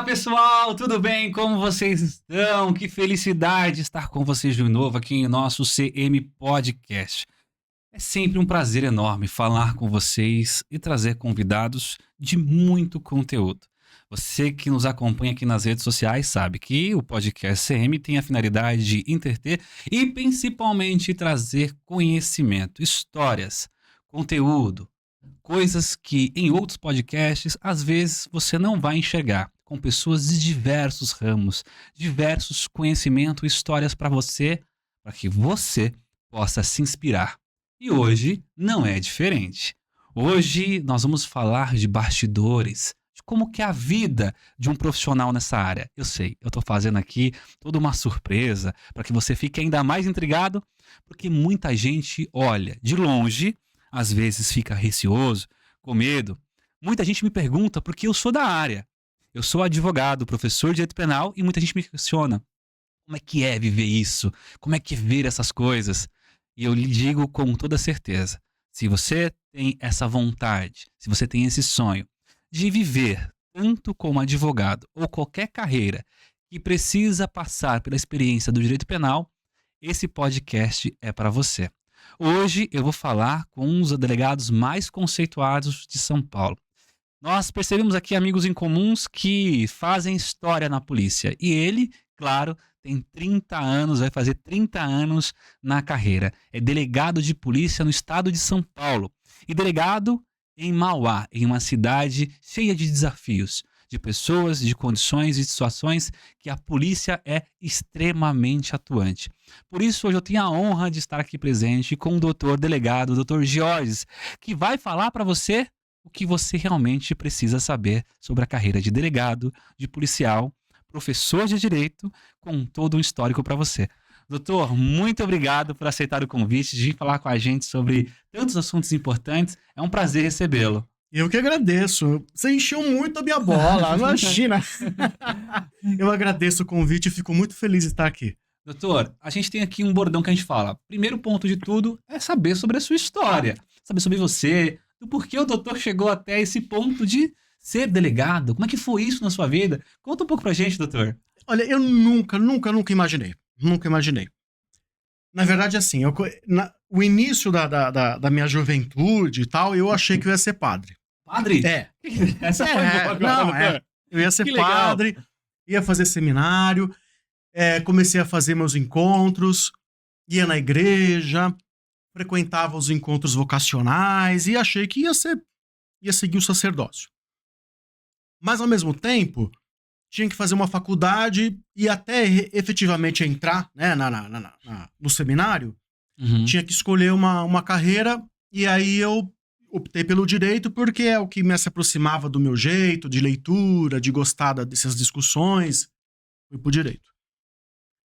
Pessoal, tudo bem? Como vocês estão? Que felicidade estar com vocês de novo aqui em nosso CM Podcast. É sempre um prazer enorme falar com vocês e trazer convidados de muito conteúdo. Você que nos acompanha aqui nas redes sociais sabe que o podcast CM tem a finalidade de entreter e principalmente trazer conhecimento, histórias, conteúdo, coisas que em outros podcasts às vezes você não vai enxergar, com pessoas de diversos ramos, diversos conhecimentos, histórias para você, para que você possa se inspirar. E hoje não é diferente. Hoje nós vamos falar de bastidores, de como que é a vida de um profissional nessa área. Eu sei, eu estou fazendo aqui toda uma surpresa para que você fique ainda mais intrigado, porque muita gente olha de longe, às vezes fica receoso, com medo. Muita gente me pergunta porque eu sou da área. Eu sou advogado, professor de direito penal e muita gente me questiona. Como é viver isso? Como é que é ver essas coisas? E eu lhe digo com toda certeza, se você tem essa vontade, se você tem esse sonho de viver tanto como advogado ou qualquer carreira que precisa passar pela experiência do direito penal, esse podcast é para você. Hoje eu vou falar com um dos delegados mais conceituados de São Paulo. Nós percebemos aqui amigos em comuns que fazem história na polícia. E ele, claro, tem 30 anos, vai fazer 30 anos na carreira. É delegado de polícia no estado de São Paulo. E delegado em Mauá, em uma cidade cheia de desafios, de pessoas, de condições e situações que a polícia é extremamente atuante. Por isso, hoje eu tenho a honra de estar aqui presente com o doutor delegado, o doutor Georges, que vai falar para você o que você realmente precisa saber sobre a carreira de delegado, de policial, professor de direito, com todo um histórico para você. Doutor, muito obrigado por aceitar o convite de vir falar com a gente sobre tantos assuntos importantes. É um prazer recebê-lo. Eu que agradeço. Você encheu muito a minha bola, imagina. Eu agradeço o convite e fico muito feliz de estar aqui. Doutor, a gente tem aqui um bordão que a gente fala. Primeiro ponto de tudo é saber sobre a sua história, saber sobre você, do porquê o doutor chegou até esse ponto de ser delegado. Como é que foi isso na sua vida? Conta um pouco pra gente, doutor. Olha, eu nunca imaginei. Nunca imaginei. Na verdade, assim, o início da minha juventude e tal, eu achei que eu ia ser padre. Padre? É. Essa foi boa agora, doutor. Eu ia ser Que legal. padre, ia fazer seminário, comecei a fazer meus encontros, ia na igreja, frequentava os encontros vocacionais e achei que ia seguir o sacerdócio. Mas, ao mesmo tempo, tinha que fazer uma faculdade e até efetivamente entrar, né, no seminário, tinha que escolher uma carreira e aí eu optei pelo direito porque é o que me se aproximava do meu jeito, de leitura, de gostar dessas discussões, fui pro direito.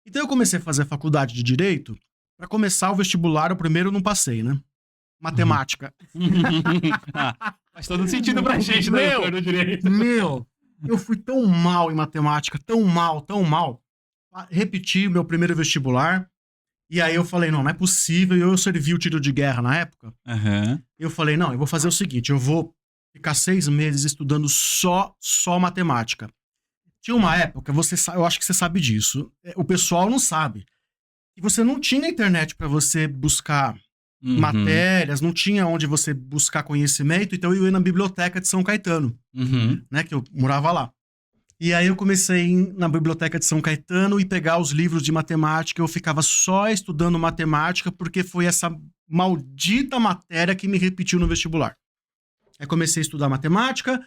Então eu comecei a fazer a faculdade de direito. Pra começar o vestibular, o primeiro eu não passei, né? Matemática. Faz todo sentido pra gente, né, doutor do direito? Eu fui tão mal em matemática, tão mal. Repeti o meu primeiro vestibular. E aí eu falei, não é possível. Eu servi o tiro de guerra na época. Eu falei, não, eu vou fazer o seguinte, eu vou ficar 6 meses estudando só matemática. Tinha uma época, eu acho que você sabe disso, o pessoal não sabe. E você não tinha internet para você buscar matérias, não tinha onde você buscar conhecimento, então eu ia na biblioteca de São Caetano, né, que eu morava lá. E aí eu comecei a ir na biblioteca de São Caetano e pegar os livros de matemática, eu ficava só estudando matemática, porque foi essa maldita matéria que me repetiu no vestibular. Aí comecei a estudar matemática,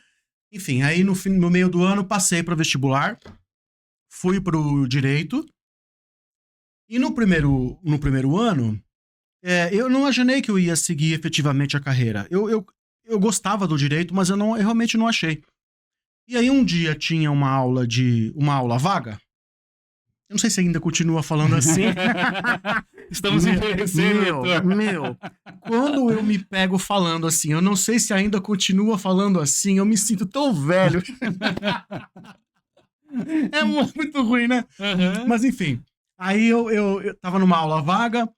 enfim, aí no meio do ano passei para o vestibular, fui pro direito, e no primeiro ano, eu não imaginei que eu ia seguir efetivamente a carreira. Eu gostava do direito, mas eu realmente não achei. E aí um dia tinha uma aula vaga. Eu não sei se ainda continua falando assim. Estamos envelhecendo, doutor. Quando eu me pego falando assim, eu não sei se ainda continua falando assim, eu me sinto tão velho. É muito ruim, né? Mas enfim, aí eu tava numa aula vaga,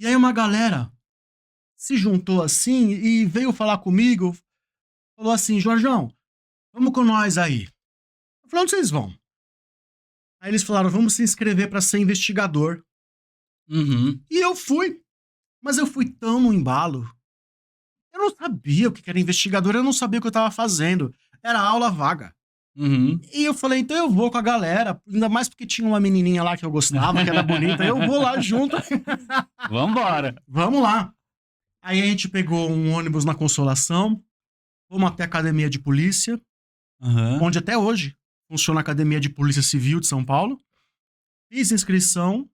e aí uma galera se juntou assim e veio falar comigo, falou assim, Jorjão, vamos com nós aí. Eu falei, onde vocês vão? Aí eles falaram, vamos se inscrever pra ser investigador. E eu fui. Mas eu fui tão no embalo. Eu não sabia o que era investigador, eu não sabia o que eu tava fazendo. Era aula vaga. E eu falei, então eu vou com a galera. Ainda mais porque tinha uma menininha lá que eu gostava, que era bonita. Eu vou lá junto. Vambora. Vamos lá. Aí a gente pegou um ônibus na Consolação. Fomos até a Academia de Polícia. Onde até hoje funciona a Academia de Polícia Civil de São Paulo. Fiz inscrição.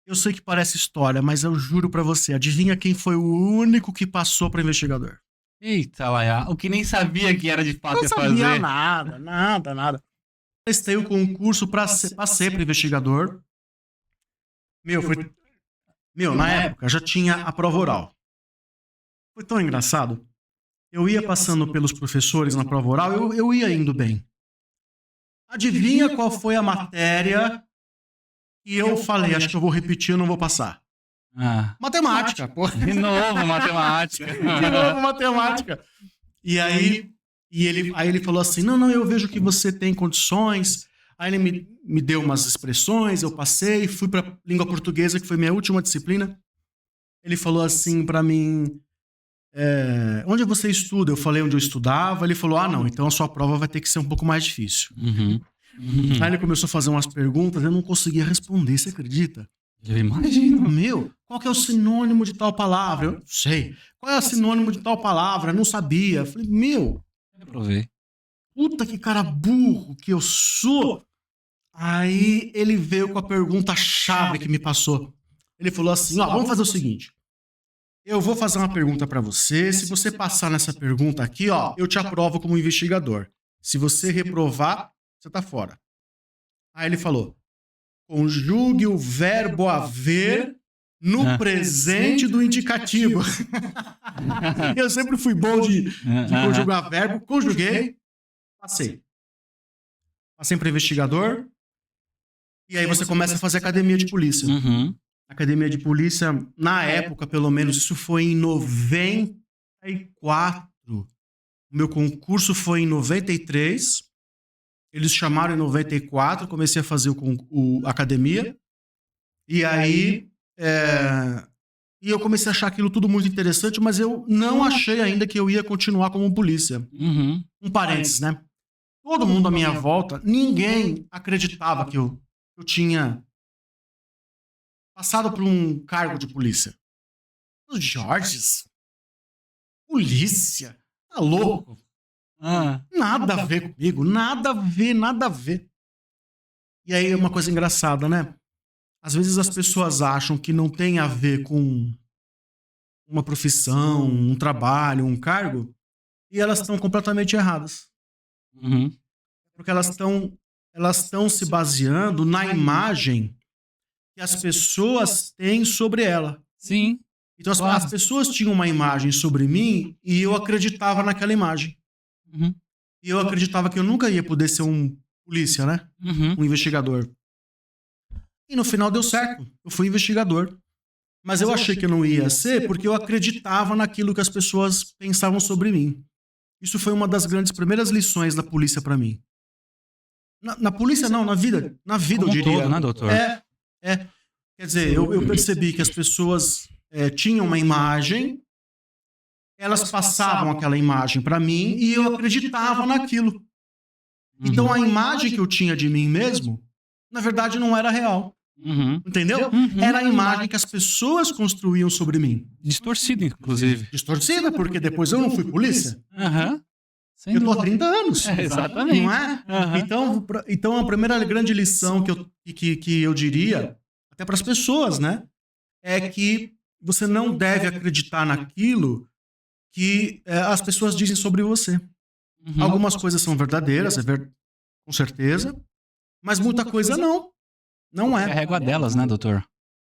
Eu sei que parece história, mas eu juro pra você, adivinha quem foi o único que passou pra investigador? Eita, Laia, o que nem sabia que era de fato Não sabia nada. Testei o concurso pra ser pra investigador. Na época já tinha a prova oral. Foi tão engraçado. Eu ia passando pelos professores na prova oral, eu ia indo bem. Adivinha qual foi a matéria que eu falei, acho que eu vou repetir, eu não vou passar? Matemática, pô. De novo, matemática. E aí ele falou assim, não, eu vejo que você tem condições. Aí ele me deu umas expressões, eu passei, fui pra língua portuguesa, que foi minha última disciplina. Ele falou assim pra mim, onde você estuda? Eu falei onde eu estudava. Ele falou, não, então a sua prova vai ter que ser um pouco mais difícil. Aí ele começou a fazer umas perguntas, eu não conseguia responder, você acredita? Eu imagino. Qual que é o sinônimo de tal palavra? Eu não sei. Qual é o sinônimo de tal palavra? Eu não sabia. Eu falei, Aprovei. Puta que cara burro que eu sou. Aí ele veio com a pergunta-chave que me passou. Ele falou assim, vamos fazer o seguinte. Eu vou fazer uma pergunta pra você. Se você passar nessa pergunta aqui, eu te aprovo como investigador. Se você reprovar, você tá fora. Aí ele falou, conjugue o verbo haver no presente do indicativo. Eu sempre fui bom de conjugar verbo. Conjuguei, passei. Passei para investigador. E aí você começa a fazer academia de polícia. Academia de polícia, na época, pelo menos, isso foi em 94. O meu concurso foi em 93. Eles chamaram em 94, comecei a fazer a academia. E aí, e eu comecei a achar aquilo tudo muito interessante, mas eu não achei ainda que eu ia continuar como polícia. Um parênteses, né? Todo mundo à minha volta, ninguém acreditava que eu tinha passado por um cargo de polícia. Os Jorges? Polícia? Tá louco? Nada a ver comigo, nada a ver. E aí é uma coisa engraçada, né? Às vezes as pessoas acham que não tem a ver com uma profissão, um trabalho, um cargo, e elas estão completamente erradas. Porque elas estão se baseando na imagem que as pessoas têm sobre ela. Sim. Então as pessoas tinham uma imagem sobre mim e eu acreditava naquela imagem. E eu acreditava que eu nunca ia poder ser um polícia, né? Um investigador. E no final deu certo. Eu fui investigador. Mas eu achei que eu não ia ser porque eu acreditava naquilo que as pessoas pensavam sobre mim. Isso foi uma das primeiras lições da polícia pra mim. Na polícia não, na vida. Na vida, como eu diria. Todo, né, doutor? Quer dizer, eu percebi que as pessoas tinham uma imagem, elas passavam aquela imagem pra mim e eu acreditava naquilo. Então a imagem que eu tinha de mim mesmo, na verdade, não era real. Entendeu? Era a imagem que as pessoas construíam sobre mim. Distorcida, inclusive. Distorcida, porque depois eu não fui polícia. Sem Eu tô há dúvida. 30 anos. Exatamente. Não é? Então a primeira grande lição que eu diria, até para as pessoas, né? É que você não deve acreditar naquilo que as pessoas dizem sobre você. Algumas coisas são verdadeiras, com certeza, mas muita coisa não. Não é. É a régua delas, né, doutor?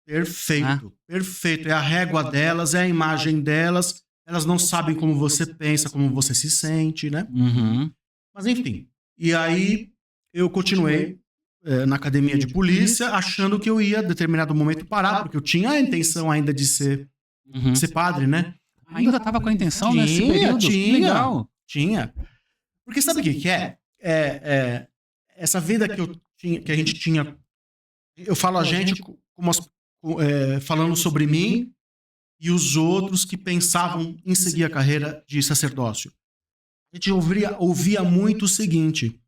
Perfeito, perfeito. É a régua delas, é a imagem delas. Elas não sabem como você pensa, como você se sente, né? Mas enfim. E aí eu continuei na academia de polícia, achando que eu ia, em determinado momento, parar, porque eu tinha a intenção ainda de ser padre, né? Ainda estava com a intenção nesse período? Tinha. Legal. Tinha. Porque sabe o que é? essa vida que a gente tinha, eu falo a gente falando sobre mim e os outros que pensavam em seguir a carreira de sacerdócio. A gente ouvia muito o seguinte: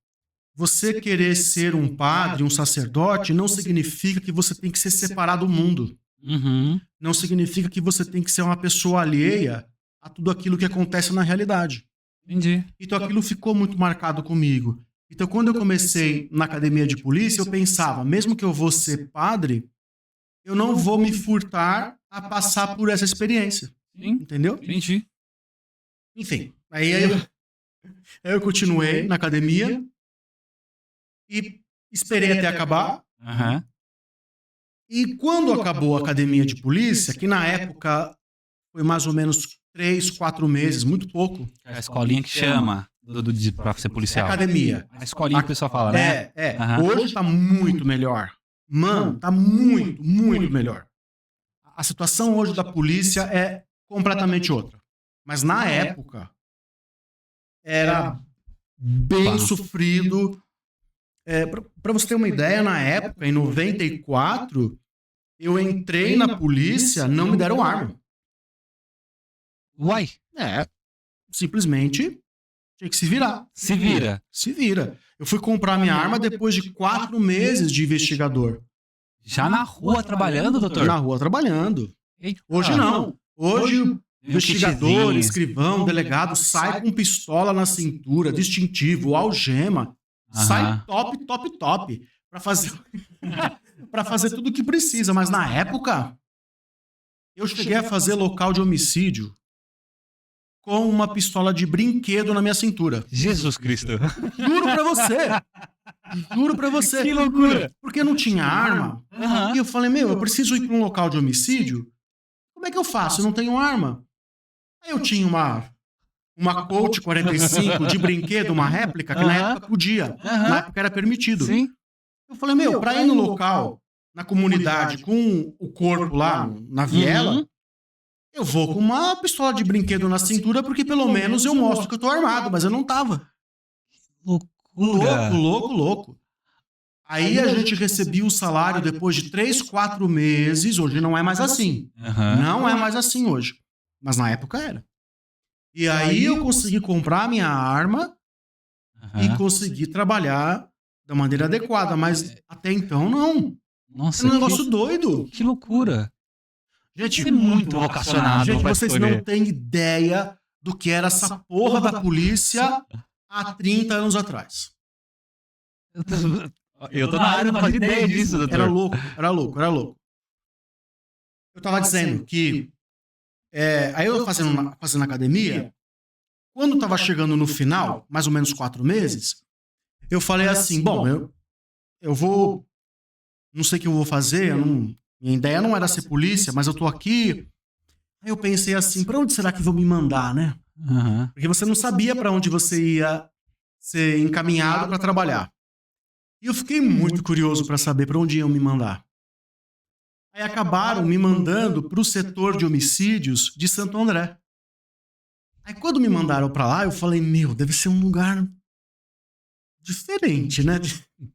você querer ser um padre, um sacerdote, não significa que você tem que ser separado do mundo. Não significa que você tem que ser uma pessoa alheia a tudo aquilo que acontece na realidade. Entendi. Então aquilo ficou muito marcado comigo. Então quando eu comecei na academia de polícia, eu pensava, mesmo que eu vou ser padre, eu não vou me furtar a passar por essa experiência. Sim. Entendeu? Entendi. Enfim, aí eu continuei na academia e esperei até acabar. E quando acabou a academia de polícia, que na época foi mais ou menos 3, 4 meses, muito pouco. A escolinha que chama pra ser policial. Academia. A escolinha que o pessoal fala, né? Hoje tá muito melhor. Mano, tá muito, muito melhor. A situação hoje da polícia é completamente outra. Mas na época era bem sofrido. Para você ter uma ideia, na época, em 94, eu entrei na polícia, não me deram arma. Uai? Simplesmente tinha que se virar. Se vira. Se vira. Eu fui comprar minha arma depois de 4 meses de investigador. Já na rua trabalhando, doutor? Na rua trabalhando. Eita. Hoje não. Hoje o investigador, escrivão, delegado sai com pistola na cintura, distintivo, algema. Sai top pra fazer tudo o que precisa. Mas na época, eu cheguei a fazer local de homicídio com uma pistola de brinquedo na minha cintura. Jesus Cristo. Juro pra você. Juro pra você. Que loucura. Porque não tinha arma. E eu falei, eu preciso ir pra um local de homicídio. Como é que eu faço? Eu não tenho arma. Aí eu tinha uma Colt 45 de brinquedo, uma réplica, que na época podia. Na época era permitido. Sim. Eu falei, pra ir no local, na comunidade, com o corpo lá na viela, eu vou com uma pistola de brinquedo na cintura, porque pelo menos eu mostro que eu tô armado, mas eu não tava. Loucura. Louco. Aí a gente recebia o salário depois de 3, 4 meses. Hoje não é mais assim. Não é mais assim hoje. Mas na época era. E aí eu consegui comprar minha arma e consegui trabalhar da maneira adequada. Mas até então, não. Nossa, é um negócio doido. Que loucura. Gente, você é muito vocacionado. Gente, vocês não têm ideia do que era essa porra da polícia há 30 anos atrás. Eu tô na área, não fazia ideia disso, doutor. Era louco. Eu tava dizendo que aí eu fazendo academia, quando tava chegando no final, mais ou menos 4 meses, eu falei assim, bom, eu vou, não sei o que eu vou fazer, minha ideia não era ser polícia, mas eu tô aqui. Aí eu pensei assim, pra onde será que vão me mandar, né? Porque você não sabia pra onde você ia ser encaminhado pra trabalhar. E eu fiquei muito curioso pra saber pra onde iam me mandar. Aí acabaram me mandando pro setor de homicídios de Santo André. Aí quando me mandaram pra lá, eu falei, deve ser um lugar diferente, né?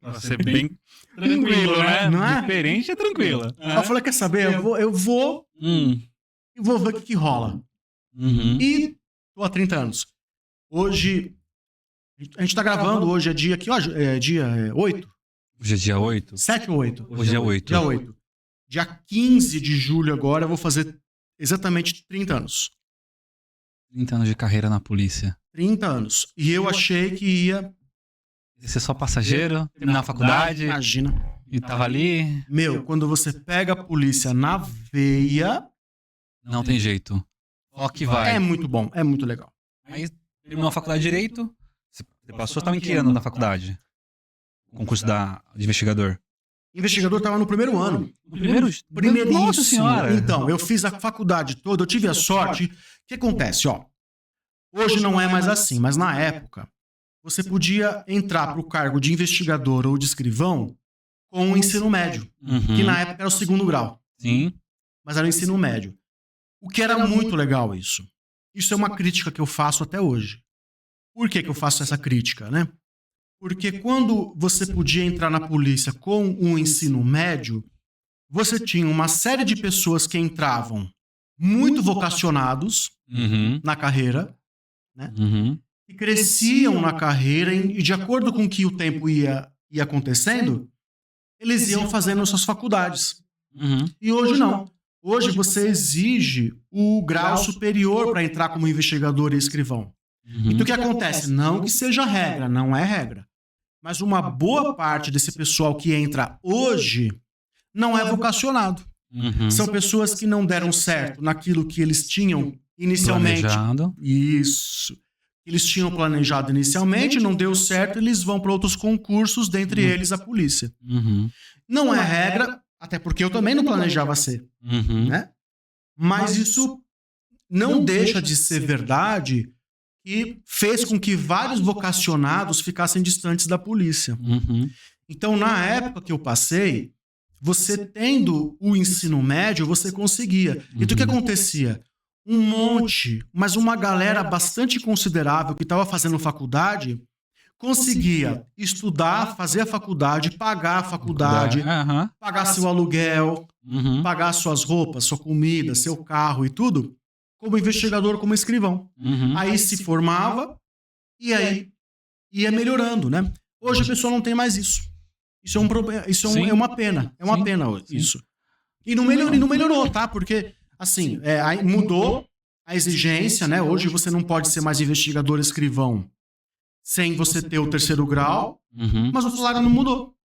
Pra ser bem tranquilo, né? Não é? Diferente é tranquilo. Eu falei, quer saber? Eu vou e vou ver o que rola. E tô há 30 anos. Hoje, a gente tá gravando, hoje é dia, dia 8? Hoje é dia 8? 7 ou 8? Hoje é 8. Dia 8. Dia 15 de julho agora eu vou fazer exatamente 30 anos. 30 anos de carreira na polícia. 30 anos. E eu achei que ia... Ser só passageiro, terminar a faculdade. Imagina. E tava ali... Quando você pega a polícia na veia... Não tem jeito. Ó que vai. É muito bom, é muito legal. Aí terminou a faculdade de Direito. Você passou, estava em que ano na faculdade? O concurso de investigador. Investigador estava no primeiro ano. No primeiríssimo. Nossa senhora! Então, eu fiz a faculdade toda, eu tive a sorte. O que acontece, hoje não é mais assim, mas na época, você podia entrar para o cargo de investigador ou de escrivão com o ensino médio, que na época era o 2º grau. Sim. Mas era o ensino médio. O que era muito legal isso. Isso é uma crítica que eu faço até hoje. Por que eu faço essa crítica, né? Porque quando você podia entrar na polícia com um ensino médio, você tinha uma série de pessoas que entravam muito vocacionados na carreira, né? Que cresciam na carreira e de acordo com que o tempo ia acontecendo, eles iam fazendo suas faculdades. E hoje não. Hoje você exige o grau superior para entrar como investigador e escrivão. Então o que acontece? Não que seja regra, não é regra. Mas uma boa parte desse pessoal que entra hoje não é vocacionado. São pessoas que não deram certo naquilo que eles tinham inicialmente. Planejado. Isso. Eles tinham planejado inicialmente, não deu certo, eles vão para outros concursos, dentre eles a polícia. Não é regra, até porque eu também não planejava ser. Né? Mas isso não deixa de ser verdade e fez com que vários vocacionados ficassem distantes da polícia. Então, na época que eu passei, você tendo o ensino médio, você conseguia. Então, o que acontecia? Um monte, mas uma galera bastante considerável que estava fazendo faculdade, conseguia estudar, fazer a faculdade, pagar a faculdade, pagar seu aluguel, pagar suas roupas, sua comida, seu carro e tudo, como investigador, como escrivão. Aí se formava e aí ia melhorando, né? Hoje a pessoa não tem mais isso. Isso é um problema, isso é uma pena. É uma pena isso. E não melhorou, tá? Porque, assim, aí mudou a exigência, né? Hoje você não pode ser mais investigador escrivão sem você ter o 3º grau, mas o salário não mudou.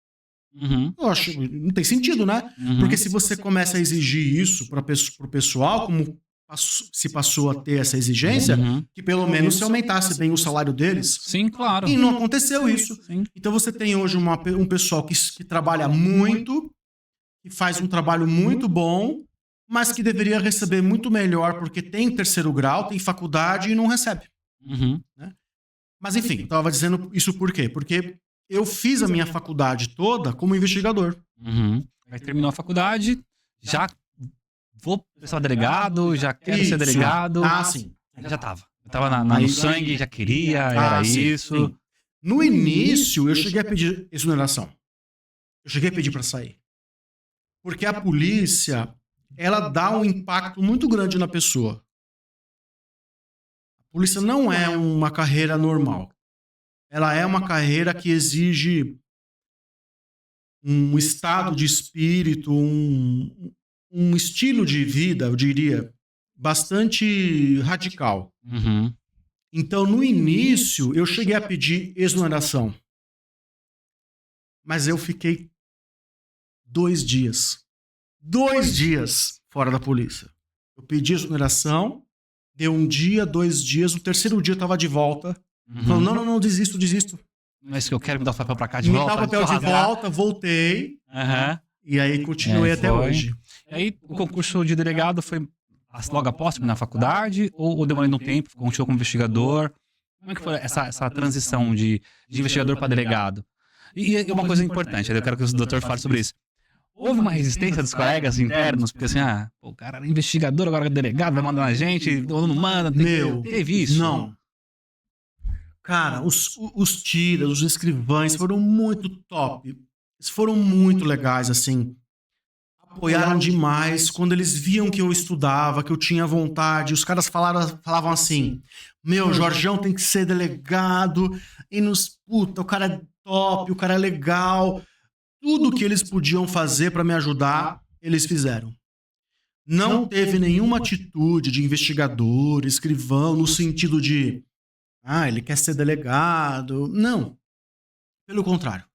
Eu acho, não tem sentido, né? Porque se você começa a exigir isso para o pessoal, como se passou a ter essa exigência, que pelo menos se aumentasse bem o salário deles. Sim, claro. E não aconteceu isso. Sim. Então você tem hoje um pessoal que trabalha muito, que faz um trabalho muito bom, mas que deveria receber muito melhor porque tem 3º grau, tem faculdade e não recebe. Né? Mas enfim, eu estava dizendo isso por quê? Porque eu fiz a minha faculdade toda como investigador. Aí terminou a faculdade, já vou ser delegado, já quero ser delegado. Sim. Já tava. Eu tava no sangue, já queria, era isso. Sim. No início, eu cheguei a pedir exoneração. Eu cheguei a pedir para sair. Porque a polícia, ela dá um impacto muito grande na pessoa. A polícia não é uma carreira normal. Ela é uma carreira que exige um estado de espírito, um estilo de vida, eu diria, bastante radical. Então, no início, eu cheguei a pedir exoneração. Mas eu fiquei 2 dias. 2 dias fora da polícia. Eu pedi exoneração, deu 1 dia, 2 dias, no 3º dia eu estava de volta. Falando, não, desisto. Mas que eu quero me dar o papel pra cá de volta. Me dar o papel de volta, voltei. E aí continuei até hoje. E aí o concurso de delegado foi logo após na faculdade ou demorou um tempo, continuou como investigador? Como é que foi essa transição de investigador para delegado? E uma coisa importante, eu quero que o doutor fale sobre isso. Houve uma resistência dos colegas internos, porque assim, o cara era investigador, agora é delegado, vai mandar na gente, ou não manda. Teve isso? Não. Cara, os tiras, os escrivães foram muito top. Eles foram muito legais, assim. Apoiaram demais. Quando eles viam que eu estudava, que eu tinha vontade, os caras falavam assim: meu, Jorjão tem que ser delegado. E puta, o cara é top, o cara é legal. Tudo que eles podiam fazer para me ajudar, eles fizeram. Não teve nenhuma atitude de investigador, escrivão, no sentido de ele quer ser delegado. Não. Pelo contrário.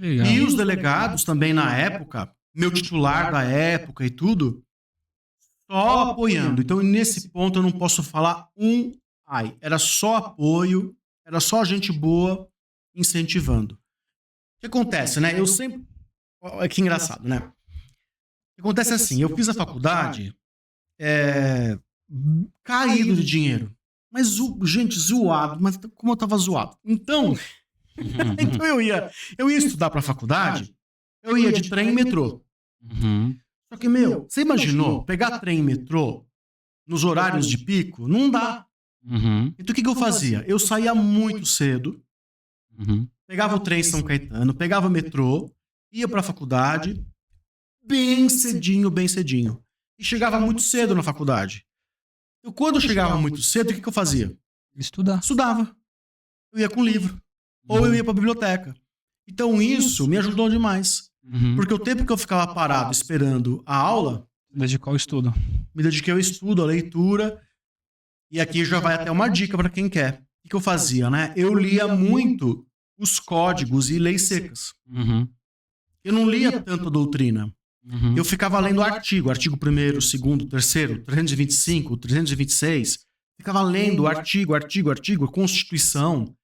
E os delegados também na época, meu titular da época e tudo, só apoiando. Então, nesse ponto, eu não posso falar Era só apoio, era só gente boa incentivando. O que acontece, né? Eu sempre... Que engraçado, né? O que acontece é assim, eu fiz a faculdade caído de dinheiro. Mas, gente, zoado. Mas como eu tava zoado? Então eu ia estudar pra faculdade, eu ia de trem e metrô. Só que, você imaginou pegar trem e metrô nos horários de pico? Não dá. Então o que eu fazia? Eu saía muito cedo, Pegava o trem em São Caetano, pegava o metrô, ia pra faculdade, bem cedinho. E chegava muito cedo na faculdade. Eu, quando eu chegava muito cedo, o que eu fazia? Estudava. Eu ia com livro. Ou eu ia pra biblioteca. Então isso me ajudou demais. Porque o tempo que eu ficava parado esperando a aula... Dedicou ao estudo. Me dediquei ao estudo, à leitura. E aqui já vai até uma dica pra quem quer. O que eu fazia, né? Eu lia muito os códigos e leis secas. Eu não lia tanto a doutrina. Eu ficava lendo artigo 1º, 2º, 3º, 325, 326. Ficava lendo artigo, Constituição.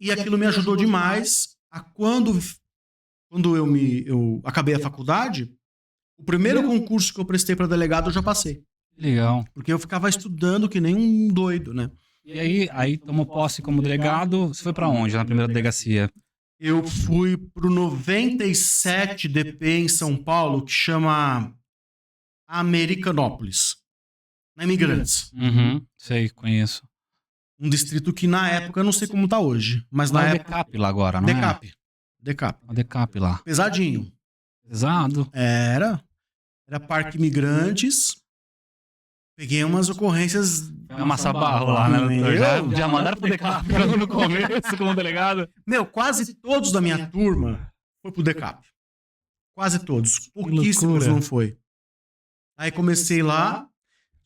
E aquilo me ajudou demais a quando eu acabei a faculdade, o primeiro concurso que eu prestei para delegado eu já passei. Legal. Porque eu ficava estudando que nem um doido, né? E aí tomou posse como delegado, você foi para onde na primeira delegacia? Eu fui pro 97 DP em São Paulo, que chama Americanópolis, na Imigrantes. Sei, conheço. Um distrito que na época, eu não sei como tá hoje, mas na época... Decap lá agora, não Decap. O Decap lá. Pesadinho. Pesado? Era Parque Imigrantes. Peguei umas ocorrências... Amassar barro lá, né? Já mandaram pro Decap no começo como delegado? Meu, quase todos da minha turma foi pro Decap. Quase todos. Pouquíssimos não foi. Aí comecei lá.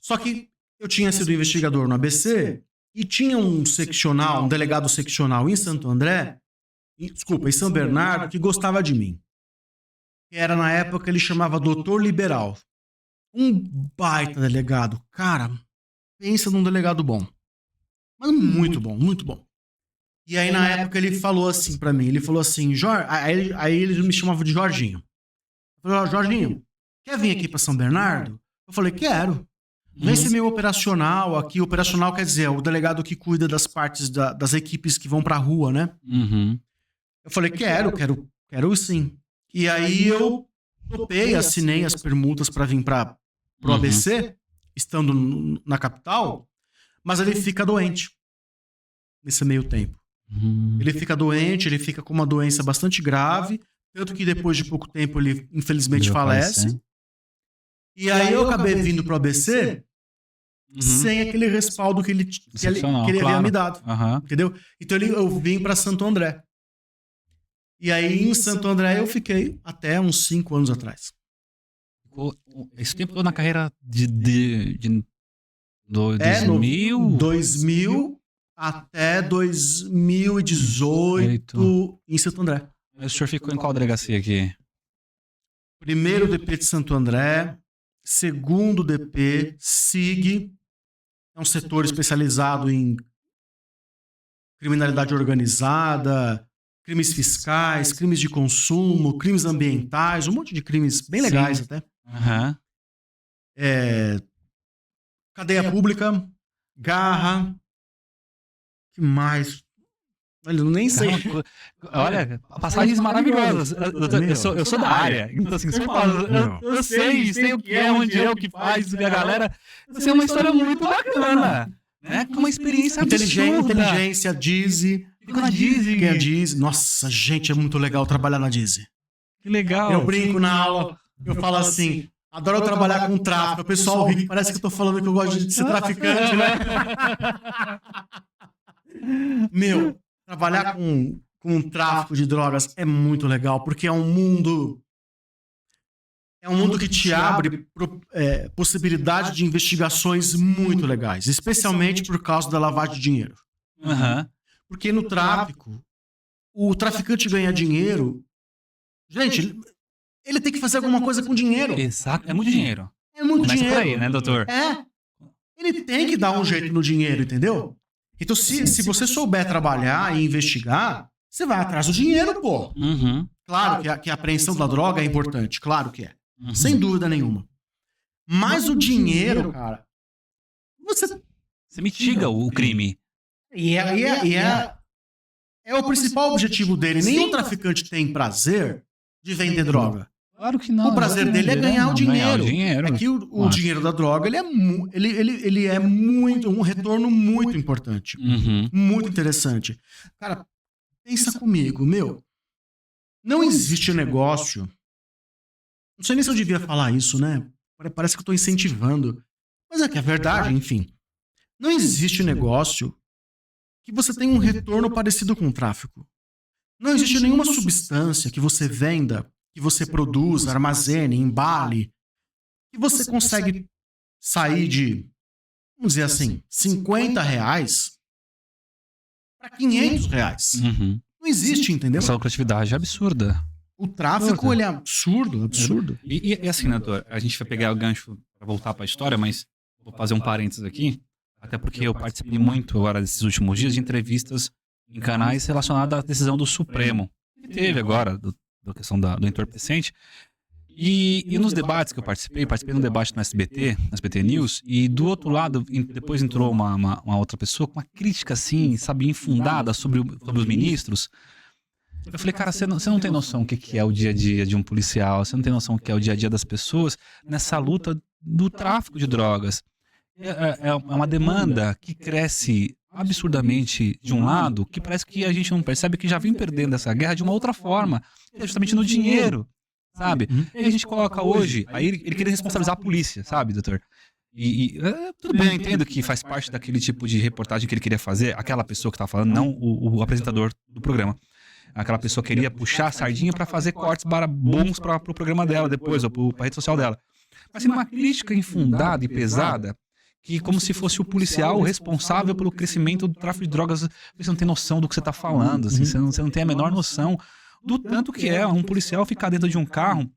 Só que eu tinha sido investigador no ABC e tinha um seccional, um delegado seccional em Santo André, em São Bernardo, que gostava de mim. Era na época ele chamava Doutor Liberal. Um baita delegado. Cara, pensa num delegado bom. Mas muito bom, muito bom. E aí na época ele falou assim pra mim, ele falou assim, aí ele me chamava de Jorginho. Eu falei, Jorginho, quer vir aqui pra São Bernardo? Eu falei, quero. Vem ser meu operacional aqui. Operacional quer dizer, o delegado que cuida das partes das equipes que vão pra rua, né? Eu falei, quero sim. E aí eu topei, assinei as permutas pra vir pro ABC, estando na capital, mas ele fica doente nesse meio tempo. Ele fica doente, ele fica com uma doença bastante grave, tanto que depois de pouco tempo ele infelizmente falece. E aí eu acabei vindo pro ABC sem aquele respaldo que ele havia me dado. Entendeu? Então eu vim pra Santo André. E aí em Santo André eu fiquei até uns 5 anos atrás. Esse tempo todo na carreira de 2000 até 2018 em Santo André. Mas o senhor ficou em qual delegacia aqui? Primeiro DP de Santo André, segundo DP, SIG, é um setor especializado em criminalidade organizada, crimes fiscais, crimes de consumo, crimes ambientais, um monte de crimes bem legais até. Cadeia pública, garra, que mais? Olha, eu nem sei. Olha, passagens maravilhosas. Eu sou da área. Então, assim, eu sei o que é, onde é, o que faz, a galera. Isso é uma história muito bacana. Né? Com uma experiência absurda. Inteligência, Dizzy. Ficou na Dizzy. Quem é a Dizzy? Nossa, gente, é muito legal trabalhar na Dizzy. Que legal. Eu brinco na aula, eu falo assim, adoro trabalhar com tráfico. O pessoal ri, parece que eu tô falando que eu gosto de ser traficante, né? Meu, trabalhar com tráfico de drogas é muito legal, porque é um mundo que te abre possibilidade de investigações muito legais, especialmente por causa da lavagem de dinheiro. Porque no tráfico, o traficante ganha dinheiro, gente, ele tem que fazer alguma coisa com dinheiro. Exato, é muito dinheiro. É muito Começa dinheiro. por aí, né, doutor? Ele tem que dar um jeito no dinheiro, entendeu? Então, se você souber trabalhar e investigar, você vai atrás do dinheiro, pô. Claro que a apreensão da droga é importante, claro que é. Sem dúvida nenhuma. Mas o dinheiro, cara, você mitiga o crime. É o principal objetivo dele. Nenhum traficante tem prazer de vender droga. Claro que não. O prazer dele é ganhar o dinheiro. É que o dinheiro da droga, ele é muito, um retorno muito importante. Muito interessante. Cara, pensa comigo, não existe negócio. Não sei nem se eu devia falar isso, né? Parece que eu tô incentivando. Mas é que é verdade, enfim. Não existe negócio que você tenha um retorno parecido com o tráfico. Não existe nenhuma substância que você venda, que você produza, armazene, embale, que você consegue sair de, vamos dizer assim, R$50 para R$500. Não existe, entendeu? Essa lucratividade é absurda. O tráfico, ele é absurdo. E assim, né, doutor, a gente vai pegar o gancho para voltar para a história, mas vou fazer um parênteses aqui, até porque eu participei muito agora desses últimos dias de entrevistas em canais relacionados à decisão do Supremo, que teve agora, da questão do entorpecente. E nos debates que eu participei no debate no SBT News, e do outro lado, depois entrou uma outra pessoa com uma crítica, assim, sabe, infundada sobre os ministros. Eu falei, cara, você não tem noção o que é o dia a dia de um policial, você não tem noção o que é o dia a dia das pessoas nessa luta do tráfico de drogas. É uma demanda que cresce absurdamente de um lado, que parece que a gente não percebe que já vem perdendo essa guerra de uma outra forma, justamente no dinheiro, sabe? E a gente coloca hoje, aí ele queria responsabilizar a polícia, sabe, doutor? Tudo bem, eu entendo que faz parte daquele tipo de reportagem que ele queria fazer, aquela pessoa que estava falando, não o apresentador do programa. Aquela pessoa queria puxar a sardinha para fazer cortes bons para o programa dela depois, ou para a rede social dela. Mas sendo uma crítica infundada e pesada, que como se fosse o policial responsável pelo crescimento do tráfico de drogas. Você não tem noção do que você está falando, assim, você não tem a menor noção do tanto que é um policial ficar dentro de um carro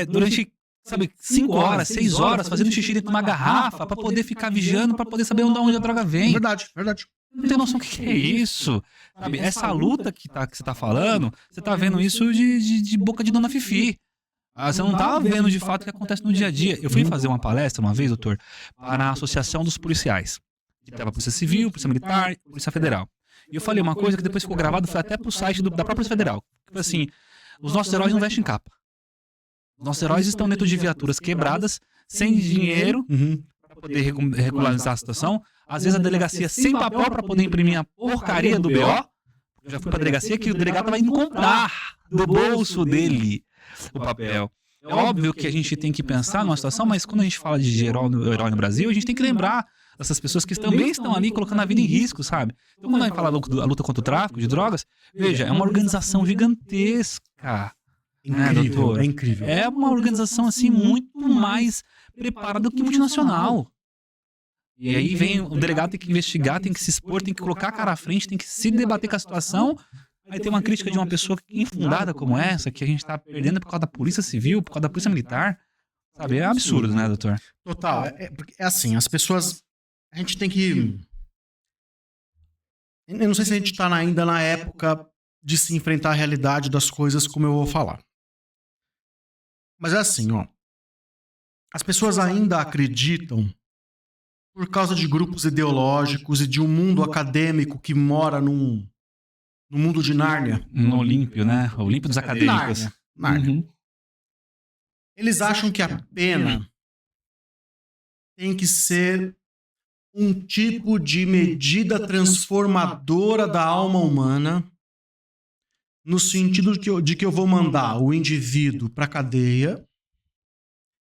durante, sabe, 5 horas, 6 horas, fazendo xixi dentro de uma garrafa para poder ficar vigiando, para poder saber onde a droga vem. Verdade. Não tem noção do que é isso. Sabe? Essa luta que você tá falando, você tá vendo isso de boca de dona Fifi. Você não tá vendo de fato o que acontece no dia a dia. Eu fui fazer uma palestra uma vez, doutor, para a Associação dos Policiais. Que tava Polícia Civil, Polícia Militar e Polícia Federal. E eu falei uma coisa que depois ficou gravado, foi até pro site da própria Polícia Federal. Que foi assim, os nossos heróis não vestem capa. Os nossos heróis estão dentro de viaturas quebradas, sem dinheiro, para poder regularizar a situação. Às vezes a delegacia sem papel para poder imprimir a porcaria do BO. Eu já fui pra delegacia que o delegado tava indo comprar do bolso dele o papel. É óbvio que a gente tem que pensar numa situação, mas quando a gente fala de herói no Brasil, a gente tem que lembrar dessas pessoas que também estão ali colocando a vida em risco, sabe? Então quando a gente fala da luta contra o tráfico de drogas, veja, é uma organização gigantesca. Incrível, doutor? É incrível. É uma organização, assim, muito mais preparada do que multinacional. E aí vem o delegado, tem que investigar, tem que se expor, tem que colocar a cara à frente, tem que se debater com a situação. Aí tem uma crítica de uma pessoa infundada como essa, que a gente tá perdendo por causa da Polícia Civil, por causa da Polícia Militar. Sabe, é absurdo, né, doutor? Total. É assim, as pessoas... A gente tem que... Eu não sei se a gente tá ainda na época de se enfrentar a realidade das coisas, como eu vou falar. Mas é assim, ó. As pessoas ainda acreditam, por causa de grupos ideológicos e de um mundo acadêmico que mora no mundo de Nárnia. No Olímpio, né? O Olímpio dos acadêmicos. Nárnia. Eles acham que a pena tem que ser um tipo de medida transformadora da alma humana, no sentido de que eu vou mandar o indivíduo para a cadeia,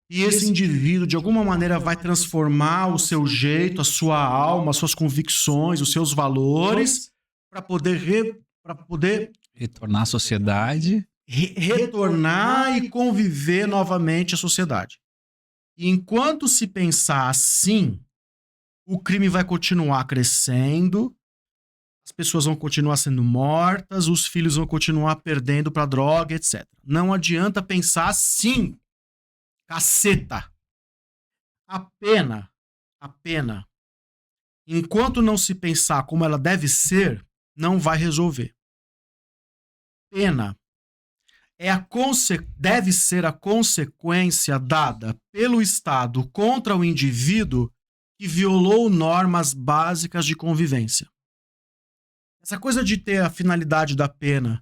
e esse indivíduo, de alguma maneira, vai transformar o seu jeito, a sua alma, as suas convicções, os seus valores, para poder retornar à sociedade. Retornar e conviver novamente à sociedade. E enquanto se pensar assim, o crime vai continuar crescendo, as pessoas vão continuar sendo mortas, os filhos vão continuar perdendo para droga, etc. Não adianta pensar assim. Caceta. A pena, enquanto não se pensar como ela deve ser, não vai resolver. Pena deve ser a consequência dada pelo Estado contra o indivíduo que violou normas básicas de convivência. Essa coisa de ter a finalidade da pena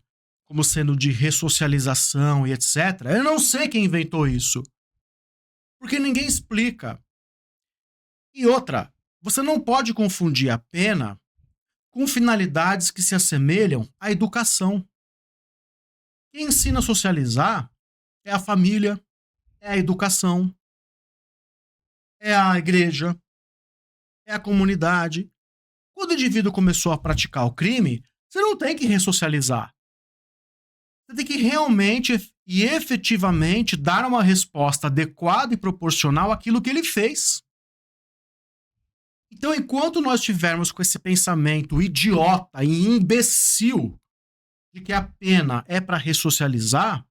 como sendo de ressocialização e etc. Eu não sei quem inventou isso. Porque ninguém explica. E outra, você não pode confundir a pena com finalidades que se assemelham à educação. Quem ensina a socializar é a família, é a educação, é a igreja, é a comunidade. Quando o indivíduo começou a praticar o crime, você não tem que ressocializar. Você tem que realmente e efetivamente dar uma resposta adequada e proporcional àquilo que ele fez. Então, enquanto nós estivermos com esse pensamento idiota e imbecil de que a pena é para ressocializar,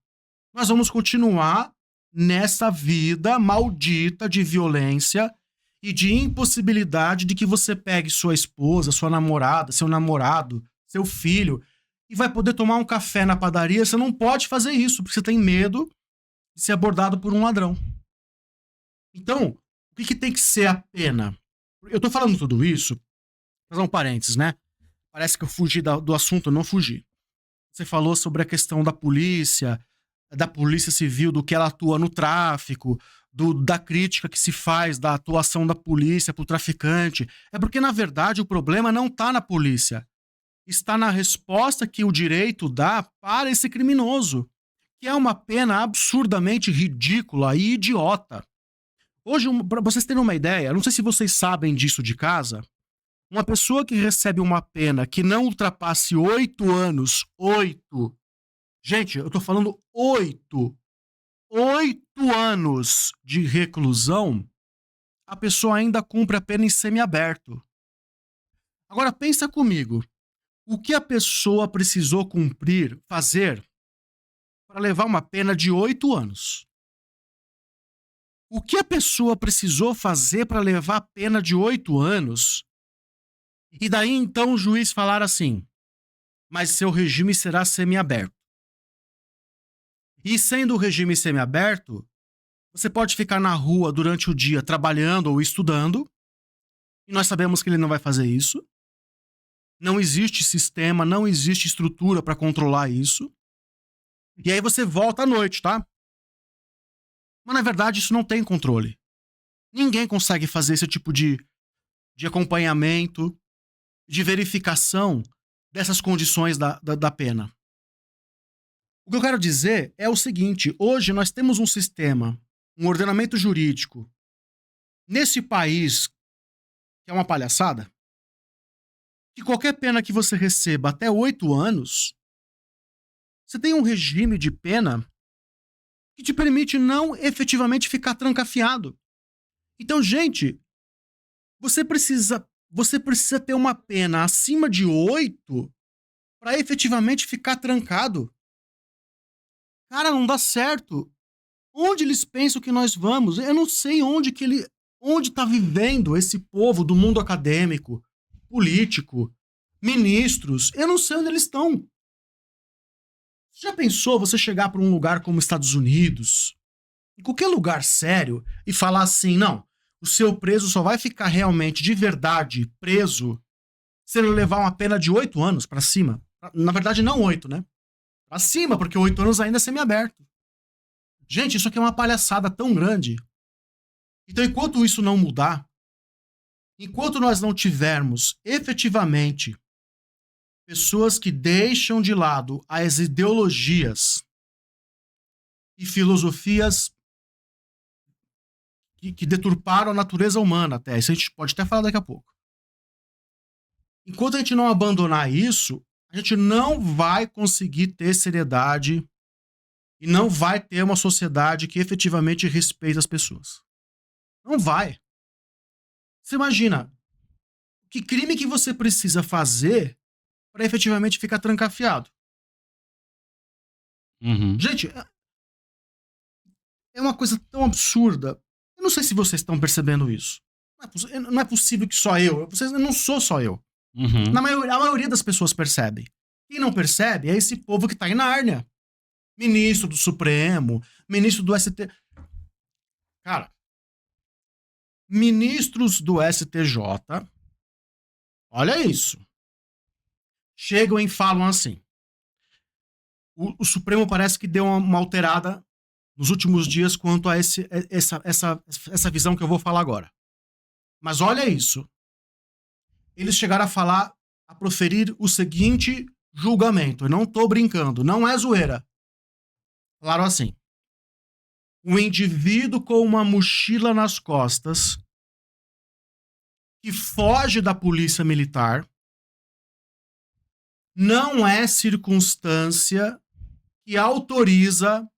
nós vamos continuar nessa vida maldita de violência e de impossibilidade de que você pegue sua esposa, sua namorada, seu namorado, seu filho e vai poder tomar um café na padaria. Você não pode fazer isso, porque você tem medo de ser abordado por um ladrão. Então, o que tem que ser a pena? Eu tô falando tudo isso, vou fazer um parênteses, né? Parece que eu fugi do assunto, eu não fugi. Você falou sobre a questão da polícia civil, do que ela atua no tráfico, da crítica que se faz da atuação da polícia pro traficante. É porque, na verdade, o problema não tá na polícia. Está na resposta que o direito dá para esse criminoso, que é uma pena absurdamente ridícula e idiota. Hoje, para vocês terem uma ideia, não sei se vocês sabem disso de casa, uma pessoa que recebe uma pena que não ultrapasse 8 anos, 8, gente, eu tô falando 8 anos de reclusão, a pessoa ainda cumpre a pena em semiaberto. Agora pensa comigo, o que a pessoa precisou fazer para levar uma pena de 8 anos? O que a pessoa precisou fazer para levar a pena de 8 anos? E daí então o juiz falar assim, mas seu regime será semiaberto. E sendo o regime semiaberto, você pode ficar na rua durante o dia trabalhando ou estudando, e nós sabemos que ele não vai fazer isso. Não existe sistema, não existe estrutura para controlar isso. E aí você volta à noite, tá? Mas na verdade isso não tem controle. Ninguém consegue fazer esse tipo de acompanhamento, de verificação dessas condições da pena. O que eu quero dizer é o seguinte, hoje nós temos um sistema, um ordenamento jurídico, nesse país, que é uma palhaçada, que qualquer pena que você receba até 8 anos, você tem um regime de pena que te permite não efetivamente ficar trancafiado. Então, gente, você precisa ter uma pena acima de 8 para efetivamente ficar trancado. Cara, não dá certo. Onde eles pensam que nós vamos? Eu não sei onde tá vivendo esse povo do mundo acadêmico, político, ministros. Eu não sei onde eles estão. Você já pensou você chegar para um lugar como Estados Unidos, em qualquer lugar sério, e falar assim, não, o seu preso só vai ficar realmente, de verdade, preso se ele levar uma pena de 8 anos para cima? Na verdade, não 8, né? Pra cima, porque 8 anos ainda é semiaberto. Gente, isso aqui é uma palhaçada tão grande. Então, enquanto isso não mudar, enquanto nós não tivermos efetivamente pessoas que deixam de lado as ideologias e filosofias que deturparam a natureza humana até, isso a gente pode até falar daqui a pouco. Enquanto a gente não abandonar isso, a gente não vai conseguir ter seriedade e não vai ter uma sociedade que efetivamente respeita as pessoas. Não vai. Você imagina, que crime que você precisa fazer para efetivamente ficar trancafiado? Uhum. Gente, é uma coisa tão absurda. Eu não sei se vocês estão percebendo isso. Não é possível que só eu. Eu não sou só eu. Uhum. A maioria das pessoas percebe. Quem não percebe é esse povo que tá em Nárnia. Ministro do Supremo, ministro do ST. Cara, ministros do STJ, olha isso. Chegam e falam assim: o Supremo parece que deu uma alterada nos últimos dias quanto a essa visão que eu vou falar agora. Mas olha isso. Eles chegaram a proferir o seguinte julgamento. Eu não tô brincando, não é zoeira. Falaram assim: um indivíduo com uma mochila nas costas que foge da polícia militar não é circunstância que autoriza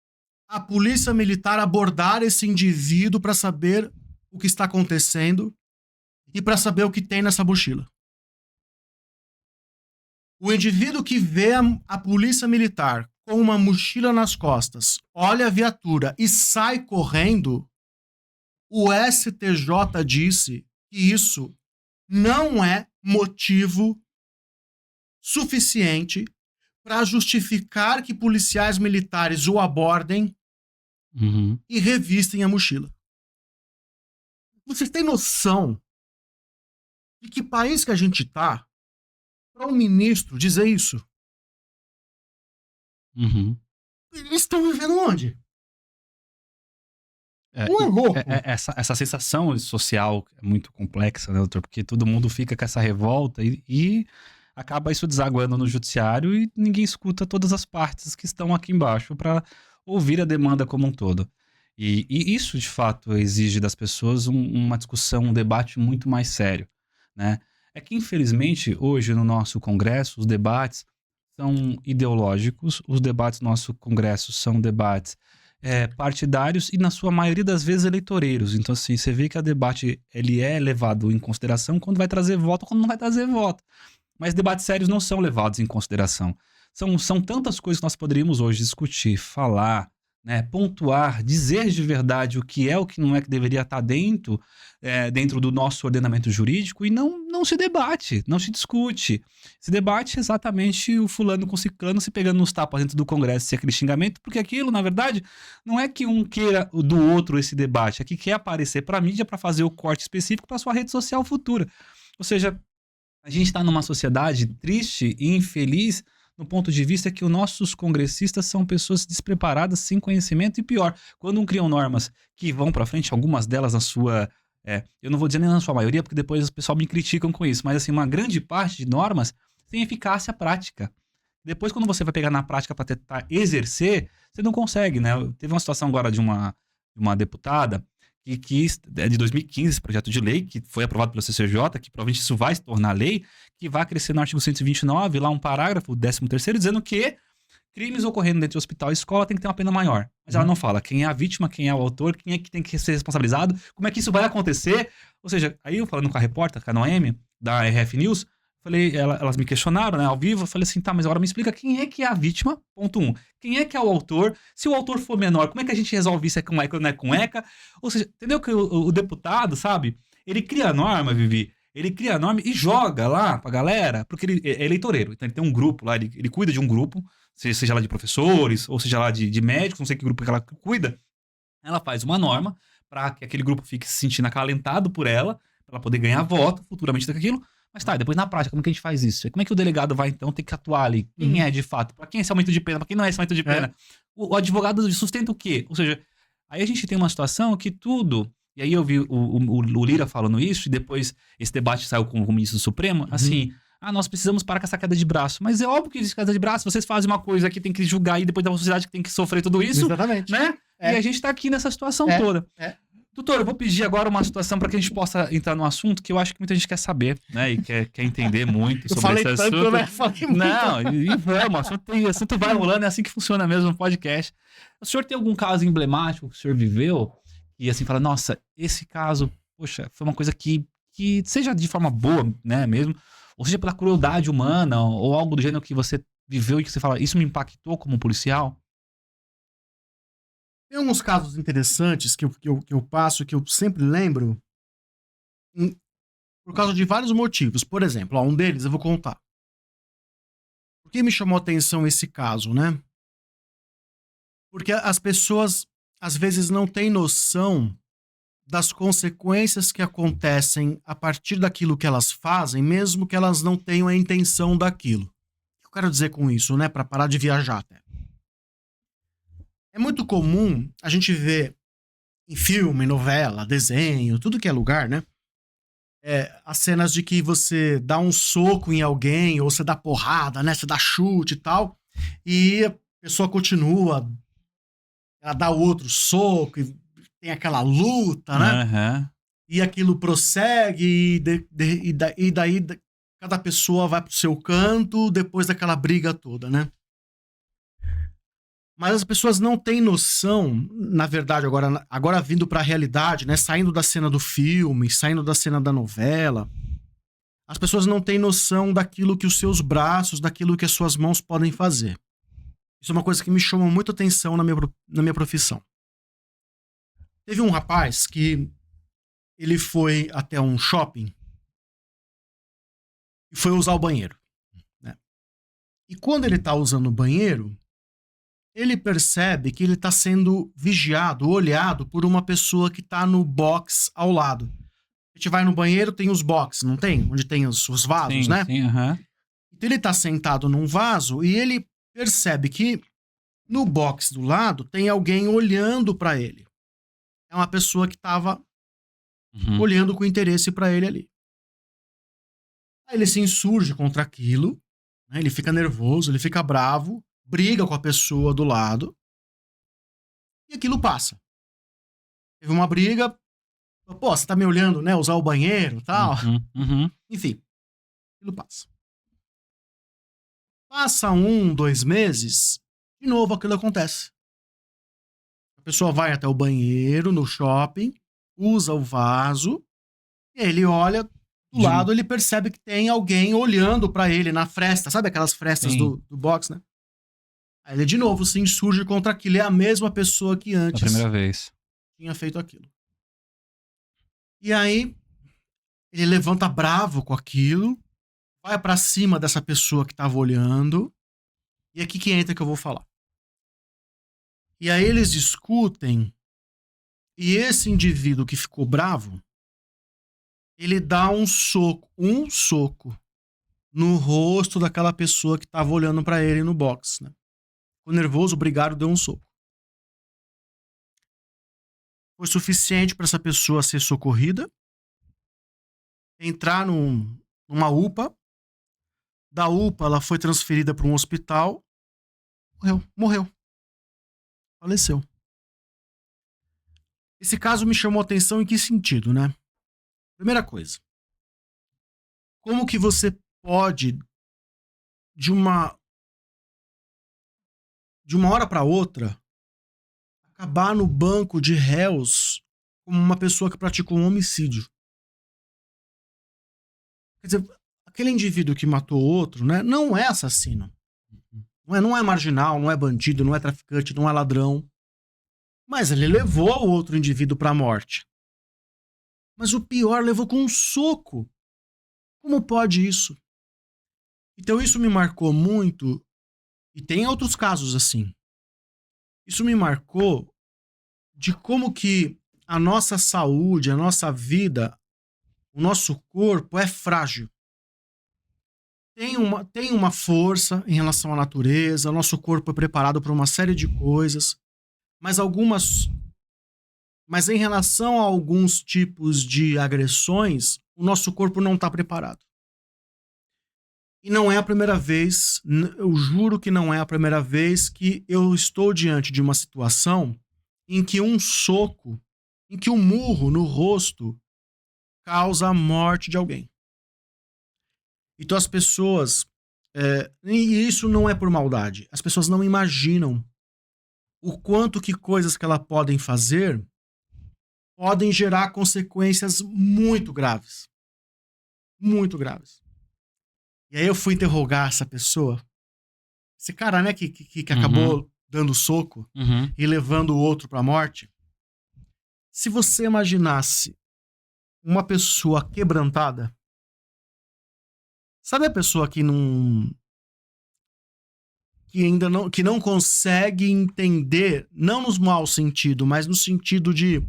a polícia militar abordar esse indivíduo para saber o que está acontecendo e para saber o que tem nessa mochila. O indivíduo que vê a polícia militar com uma mochila nas costas, olha a viatura e sai correndo, o STJ disse que isso não é motivo suficiente para justificar que policiais militares o abordem e revistem a mochila. Vocês têm noção de que país que a gente tá para um ministro dizer isso? Eles estão vivendo onde? Não é louco? Essa sensação social é muito complexa, né, doutor? Porque todo mundo fica com essa revolta e acaba isso desaguando no judiciário e ninguém escuta todas as partes que estão aqui embaixo para ouvir a demanda como um todo. E isso, de fato, exige das pessoas uma discussão, um debate muito mais sério, né? É que, infelizmente, hoje no nosso Congresso, os debates são ideológicos, os debates do nosso Congresso são debates partidários e, na sua maioria das vezes, eleitoreiros. Então, assim, você vê que o debate ele é levado em consideração quando vai trazer voto ou quando não vai trazer voto. Mas debates sérios não são levados em consideração. São tantas coisas que nós poderíamos hoje discutir, falar, né, pontuar, dizer de verdade o que é, o que não é que deveria estar dentro do nosso ordenamento jurídico e não se debate, não se discute. Se debate exatamente o fulano com ciclano se pegando nos tapas dentro do Congresso e aquele xingamento, porque aquilo, na verdade, não é que um queira do outro esse debate, é que quer aparecer para a mídia para fazer o corte específico para sua rede social futura. Ou seja, a gente está numa sociedade triste e infeliz no ponto de vista que os nossos congressistas são pessoas despreparadas, sem conhecimento e pior, quando criam normas que vão para frente, algumas delas na sua... eu não vou dizer nem na sua maioria, porque depois o pessoal me criticam com isso, mas assim, uma grande parte de normas tem eficácia prática. Depois, quando você vai pegar na prática para tentar exercer, você não consegue, né? Teve uma situação agora de uma deputada que é de 2015, esse projeto de lei, que foi aprovado pelo CCJ, que provavelmente isso vai se tornar lei, que vai crescer no artigo 129, lá um parágrafo, 13º, dizendo que crimes ocorrendo dentro de hospital e escola tem que ter uma pena maior. Mas ela não fala quem é a vítima, quem é o autor, quem é que tem que ser responsabilizado, como é que isso vai acontecer. Ou seja, aí eu falando com a repórter, com a Noemi, da RF News, falei, elas me questionaram, né, ao vivo, eu falei assim, tá, mas agora me explica quem é que é a vítima, ponto 1. Quem é que é o autor? Se o autor for menor, como é que a gente resolve isso? É com ECA ou não é com ECA? Ou seja, entendeu que o deputado, sabe, ele cria a norma, Vivi, ele cria a norma e joga lá pra galera, porque ele é eleitoreiro, então ele tem um grupo lá, ele cuida de um grupo, seja lá de professores, ou seja lá de médicos, não sei que grupo que ela cuida, ela faz uma norma para que aquele grupo fique se sentindo acalentado por ela, para ela poder ganhar voto futuramente daquilo. Mas tá, depois na prática, como que a gente faz isso? Como é que o delegado vai, então, ter que atuar ali? Quem é, de fato? Pra quem é esse aumento de pena? Pra quem não é esse aumento de pena? O advogado sustenta o quê? Ou seja, aí a gente tem uma situação que tudo... E aí eu vi o Lira falando isso, e depois esse debate saiu com o ministro do Supremo, assim... nós precisamos parar com essa queda de braço. Mas é óbvio que existe queda de braço. Vocês fazem uma coisa que tem que julgar e depois da sociedade que tem que sofrer tudo isso. Exatamente. Né? E a gente tá aqui nessa situação toda. Doutor, eu vou pedir agora uma situação para que a gente possa entrar no assunto que eu acho que muita gente quer saber, né? E quer entender muito sobre esse assunto. Eu falei tanto, né? Falei muito. Não, e vamos, o assunto vai rolando, é assim que funciona mesmo no podcast. O senhor tem algum caso emblemático que o senhor viveu e assim fala, nossa, esse caso, poxa, foi uma coisa que seja de forma boa, né, mesmo, ou seja pela crueldade humana ou algo do gênero que você viveu e que você fala, isso me impactou como policial? Tem alguns casos interessantes que eu passo, que eu sempre lembro, por causa de vários motivos. Por exemplo, um deles eu vou contar. Por que me chamou a atenção esse caso, né? Porque as pessoas, às vezes, não têm noção das consequências que acontecem a partir daquilo que elas fazem, mesmo que elas não tenham a intenção daquilo. O que eu quero dizer com isso, né? Para parar de viajar até. É muito comum a gente ver em filme, novela, desenho, tudo que é lugar, né? As cenas de que você dá um soco em alguém, ou você dá porrada, né? Você dá chute e tal, e a pessoa continua, ela dá outro soco, e tem aquela luta, né? Aham. E aquilo prossegue, e daí cada pessoa vai pro seu canto depois daquela briga toda, né? Mas as pessoas não têm noção, na verdade, agora vindo pra realidade, né? Saindo da cena do filme, saindo da cena da novela, as pessoas não têm noção daquilo que os seus braços, daquilo que as suas mãos podem fazer. Isso é uma coisa que me chama muito atenção na minha profissão. Teve um rapaz que ele foi até um shopping e foi usar o banheiro, né? E quando ele tá usando o banheiro, ele percebe que ele tá sendo vigiado, olhado por uma pessoa que tá no box ao lado. A gente vai no banheiro, tem os boxes, não tem? Onde tem os vasos, Sim, né? sim, aham. Então ele tá sentado num vaso e ele percebe que no box do lado tem alguém olhando pra ele. É uma pessoa que tava Uhum. olhando com interesse pra ele ali. Aí ele se insurge contra aquilo, né? Ele fica nervoso, ele fica bravo, briga com a pessoa do lado e aquilo passa. Teve uma briga, pô, você tá me olhando, né? Usar o banheiro e tal. Uhum. Uhum. Enfim, aquilo passa. Passa 1, 2 meses, de novo aquilo acontece. A pessoa vai até o banheiro, no shopping, usa o vaso, e aí ele olha do De- lado, ele percebe que tem alguém olhando pra ele na fresta, sabe aquelas frestas Sim, do box, né? Aí ele de novo se insurge contra aquilo, é a mesma pessoa que da antes primeira vez. tinha feito aquilo. E aí ele levanta bravo com aquilo, vai pra cima dessa pessoa que tava olhando, e é aqui que entra que eu vou falar. E aí eles discutem, e esse indivíduo que ficou bravo, ele dá um soco no rosto daquela pessoa que tava olhando pra ele no box, né? Ficou nervoso, o brigado deu um soco. Foi suficiente pra essa pessoa ser socorrida, entrar numa UPA, da UPA ela foi transferida pra um hospital, morreu, faleceu. Esse caso me chamou a atenção em que sentido, né? Primeira coisa, como que você pode, de uma hora pra outra, acabar no banco de réus como uma pessoa que praticou um homicídio? Quer dizer, aquele indivíduo que matou outro, né, não é assassino. Não é marginal, não é bandido, não é traficante, não é ladrão. Mas ele levou o outro indivíduo pra morte. Mas o pior, levou com um soco. Como pode isso? Então isso me marcou muito, e tem outros casos assim. Isso me marcou de como que a nossa saúde, a nossa vida, o nosso corpo é frágil. Tem uma força em relação à natureza, o nosso corpo é preparado para uma série de coisas, mas mas em relação a alguns tipos de agressões, o nosso corpo não está preparado. E não é a primeira vez, eu juro que não é a primeira vez que eu estou diante de uma situação em que um soco, em que um murro no rosto causa a morte de alguém. Então as pessoas, e isso não é por maldade, as pessoas não imaginam o quanto que coisas que elas podem fazer podem gerar consequências muito graves. Muito graves. E aí eu fui interrogar essa pessoa, esse cara, né, que Uhum. acabou dando soco Uhum. e levando o outro pra morte. Se você imaginasse uma pessoa quebrantada, sabe a pessoa que ainda não consegue entender, não no mau sentido, mas no sentido de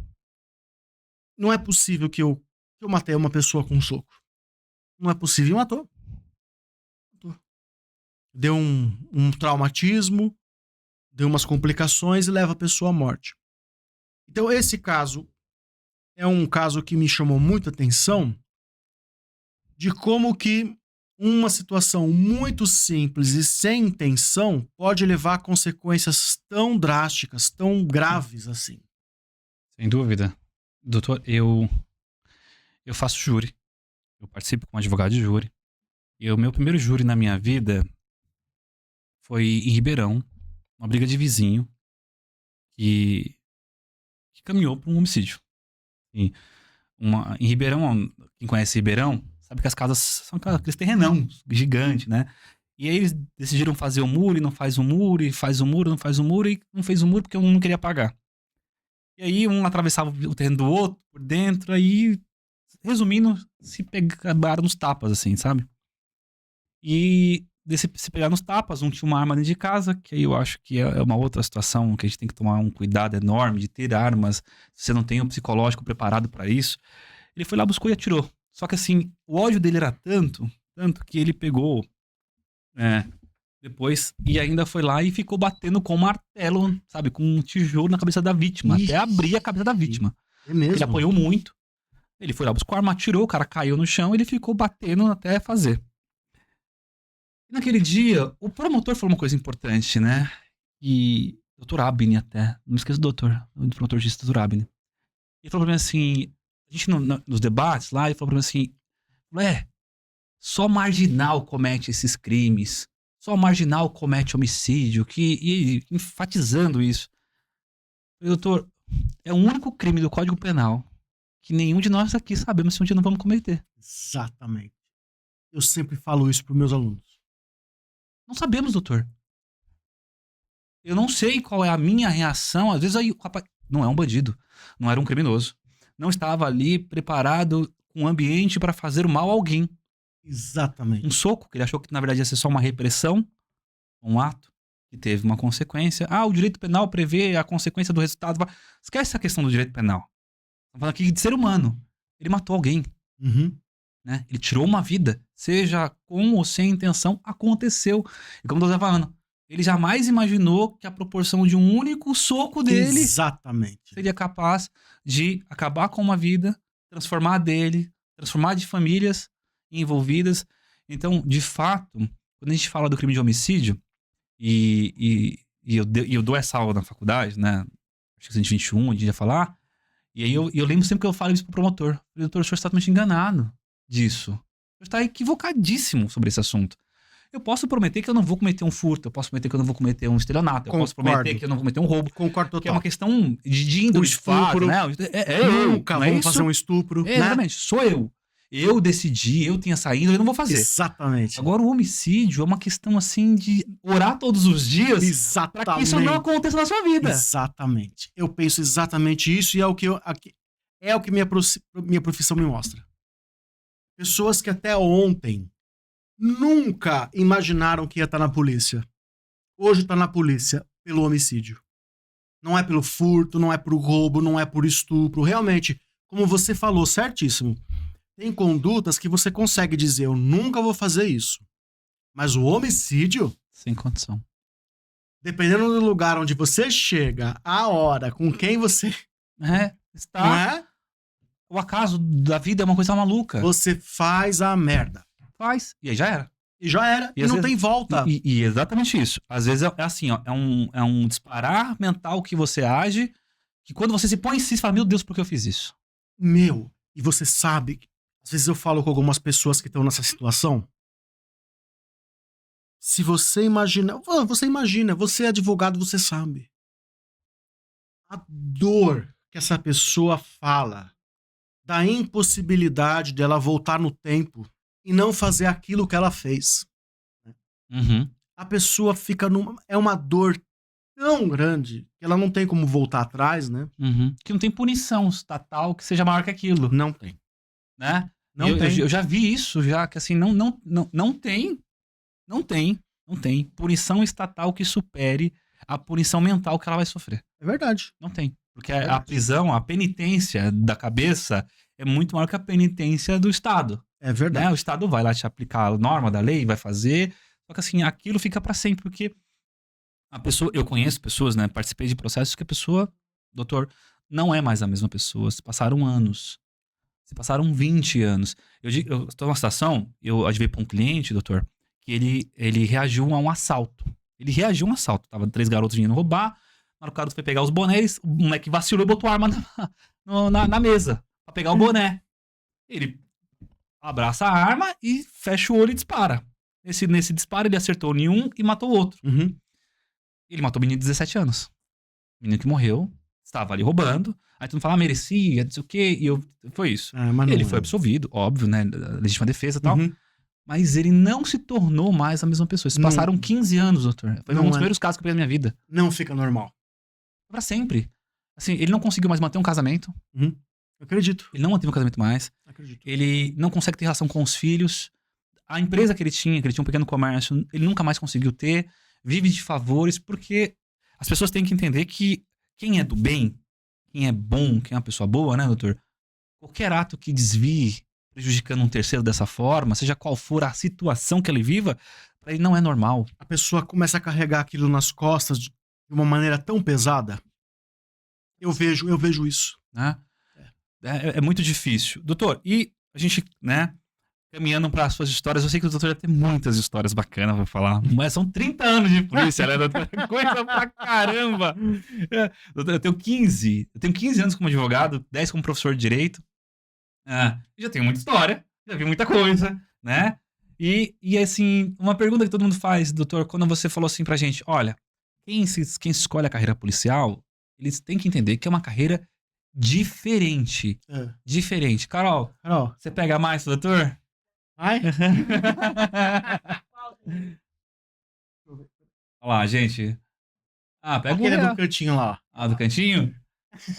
não é possível que eu matei uma pessoa com um soco. Não é possível. E matou. Deu um traumatismo, deu umas complicações e leva a pessoa à morte. Então, esse caso é um caso que me chamou muita atenção de como que uma situação muito simples e sem intenção pode levar a consequências tão drásticas, tão graves assim. Sem dúvida. Doutor, eu faço júri. Eu participo como advogado de júri. E o meu primeiro júri na minha vida foi em Ribeirão, uma briga de vizinho que caminhou para um homicídio. E em Ribeirão, quem conhece Ribeirão, sabe que as casas são aqueles terrenão gigante, né? E aí eles decidiram fazer o muro e não faz o muro, e faz o muro, não faz o muro, e não fez o muro porque um não queria pagar. E aí um atravessava o terreno do outro por dentro, aí, resumindo, se pegaram nos tapas, assim, sabe? E se pegar nos tapas, um tinha uma arma dentro de casa, que aí eu acho que é uma outra situação que a gente tem que tomar um cuidado enorme de ter armas, se você não tem o psicológico preparado pra isso. Ele foi lá, buscou e atirou. Só que assim, o ódio dele era tanto que ele pegou depois e ainda foi lá e ficou batendo com um martelo, sabe, com um tijolo na cabeça da vítima, até abrir a cabeça da vítima. É mesmo? Ele apanhou muito. Ele foi lá, buscou a arma, atirou, o cara caiu no chão e ele ficou batendo até fazer. Naquele dia, o promotor falou uma coisa importante, né? E Dr. Abner até, não esqueça do promotor disse Dr. Abner. Ele falou pra mim assim, a gente nos debates lá, ele falou pra mim assim, só marginal comete esses crimes, só marginal comete homicídio, e enfatizando isso. Eu falei, doutor, é o único crime do Código Penal que nenhum de nós aqui sabemos se um dia não vamos cometer. Exatamente. Eu sempre falo isso pros meus alunos. Não sabemos, doutor. Eu não sei qual é a minha reação. Às vezes aí o rapaz não é um bandido, não era um criminoso. Não estava ali preparado com o ambiente para fazer mal a alguém. Exatamente. Um soco, que ele achou que na verdade ia ser só uma repressão, um ato que teve uma consequência. O direito penal prevê a consequência do resultado. Esquece a questão do direito penal. Estamos falando aqui de ser humano. Ele matou alguém. Uhum. Né? Ele tirou uma vida, seja com ou sem intenção, aconteceu. E como eu estava falando, ele jamais imaginou que a proporção de um único soco dele seria capaz de acabar com uma vida, transformar de famílias envolvidas. Então, de fato, quando a gente fala do crime de homicídio, e eu dou essa aula na faculdade, né? Acho que 2021, a gente ia falar. E aí eu lembro sempre que eu falo isso pro promotor. Doutor, o senhor está totalmente enganado disso. O senhor está equivocadíssimo sobre esse assunto. Eu posso prometer que eu não vou cometer um furto, eu posso prometer que eu não vou cometer um estelionato, eu posso prometer que eu não vou cometer um roubo. Concordo total. Que é uma questão de índole, de fato, né? Nunca vamos fazer um estupro. Exatamente, sou eu. Eu decidi, eu tenho essa índole, eu não vou fazer. Exatamente. Agora, o homicídio é uma questão, assim, de orar todos os dias para que isso não aconteça na sua vida. Exatamente. Eu penso exatamente isso e é o que minha profissão me mostra. Pessoas que até ontem nunca imaginaram que ia estar na polícia. Hoje está na polícia pelo homicídio. Não é pelo furto, não é por roubo, não é por estupro. Realmente, como você falou, certíssimo. Tem condutas que você consegue dizer, eu nunca vou fazer isso. Mas o homicídio... Sem condição. Dependendo do lugar onde você chega, a hora, com quem você... está... Não é? O acaso da vida é uma coisa maluca. Você faz a merda. Faz. E aí já era. E já era. E não tem volta. E exatamente isso. Às vezes é assim, ó. É um disparar mental que você age, que quando você se põe em si, você fala, meu Deus, por que eu fiz isso? E você sabe... Às vezes eu falo com algumas pessoas que estão nessa situação. Se você imagina... Você é advogado, você sabe. A dor que essa pessoa fala da impossibilidade dela voltar no tempo e não fazer aquilo que ela fez. Uhum. A pessoa fica numa... É uma dor tão grande que ela não tem como voltar atrás, né? Uhum. Que não tem punição estatal que seja maior que aquilo. Não tem. Né? Não tem. Eu já vi isso, já que assim, não tem punição estatal que supere a punição mental que ela vai sofrer. É verdade. Não tem. Porque a prisão, a penitência da cabeça é muito maior que a penitência do Estado. É verdade. Né? O Estado vai lá te aplicar a norma da lei, vai fazer, só que assim, aquilo fica pra sempre, porque Eu conheço pessoas, né? Participei de processos que a pessoa, doutor, não é mais a mesma pessoa. Se passaram anos. Se passaram 20 anos. Eu estou numa situação, eu advei para um cliente, doutor, que ele reagiu a um assalto. Ele reagiu a um assalto. Tava 3 garotos vindo roubar. Na hora que o cara foi pegar os bonés, o moleque vacilou e botou a arma na mesa pra pegar o boné. Ele abraça a arma e fecha o olho e dispara. Nesse disparo, ele acertou nenhum e matou o outro. Uhum. Ele matou o menino de 17 anos. O menino que morreu, estava ali roubando. Aí tu não fala, merecia, não sei o quê. Foi isso. Ele foi absolvido, óbvio, né? Legítima defesa e tal. Uhum. Mas ele não se tornou mais a mesma pessoa. Se passaram 15 anos, doutor. Foi um dos primeiros casos que eu peguei na minha vida. Não fica normal. Pra sempre. Assim, ele não conseguiu mais manter um casamento. Uhum. Eu acredito. Ele não manteve um casamento mais. Acredito. Ele não consegue ter relação com os filhos. A empresa que ele tinha um pequeno comércio, ele nunca mais conseguiu ter. Vive de favores, porque as pessoas têm que entender que quem é do bem, quem é bom, quem é uma pessoa boa, né, doutor? Qualquer ato que desvie, prejudicando um terceiro dessa forma, seja qual for a situação que ele viva, pra ele não é normal. A pessoa começa a carregar aquilo nas costas de uma maneira tão pesada. Eu vejo isso. Né? É muito difícil. Doutor, e a gente, né, caminhando para as suas histórias, eu sei que o doutor já tem muitas histórias bacanas pra falar, mas são 30 anos de polícia, né, doutor? Coisa pra caramba! Doutor, eu tenho 15 anos como advogado, 10 como professor de direito, já tenho muita história, já vi muita coisa, né? E assim, uma pergunta que todo mundo faz, doutor, quando você falou assim pra gente, olha, quem escolhe a carreira policial, eles têm que entender que é uma carreira diferente. Diferente. Carol, você pega mais, doutor? Ai? Olha lá, gente. Pega aquele do cantinho lá. Do cantinho?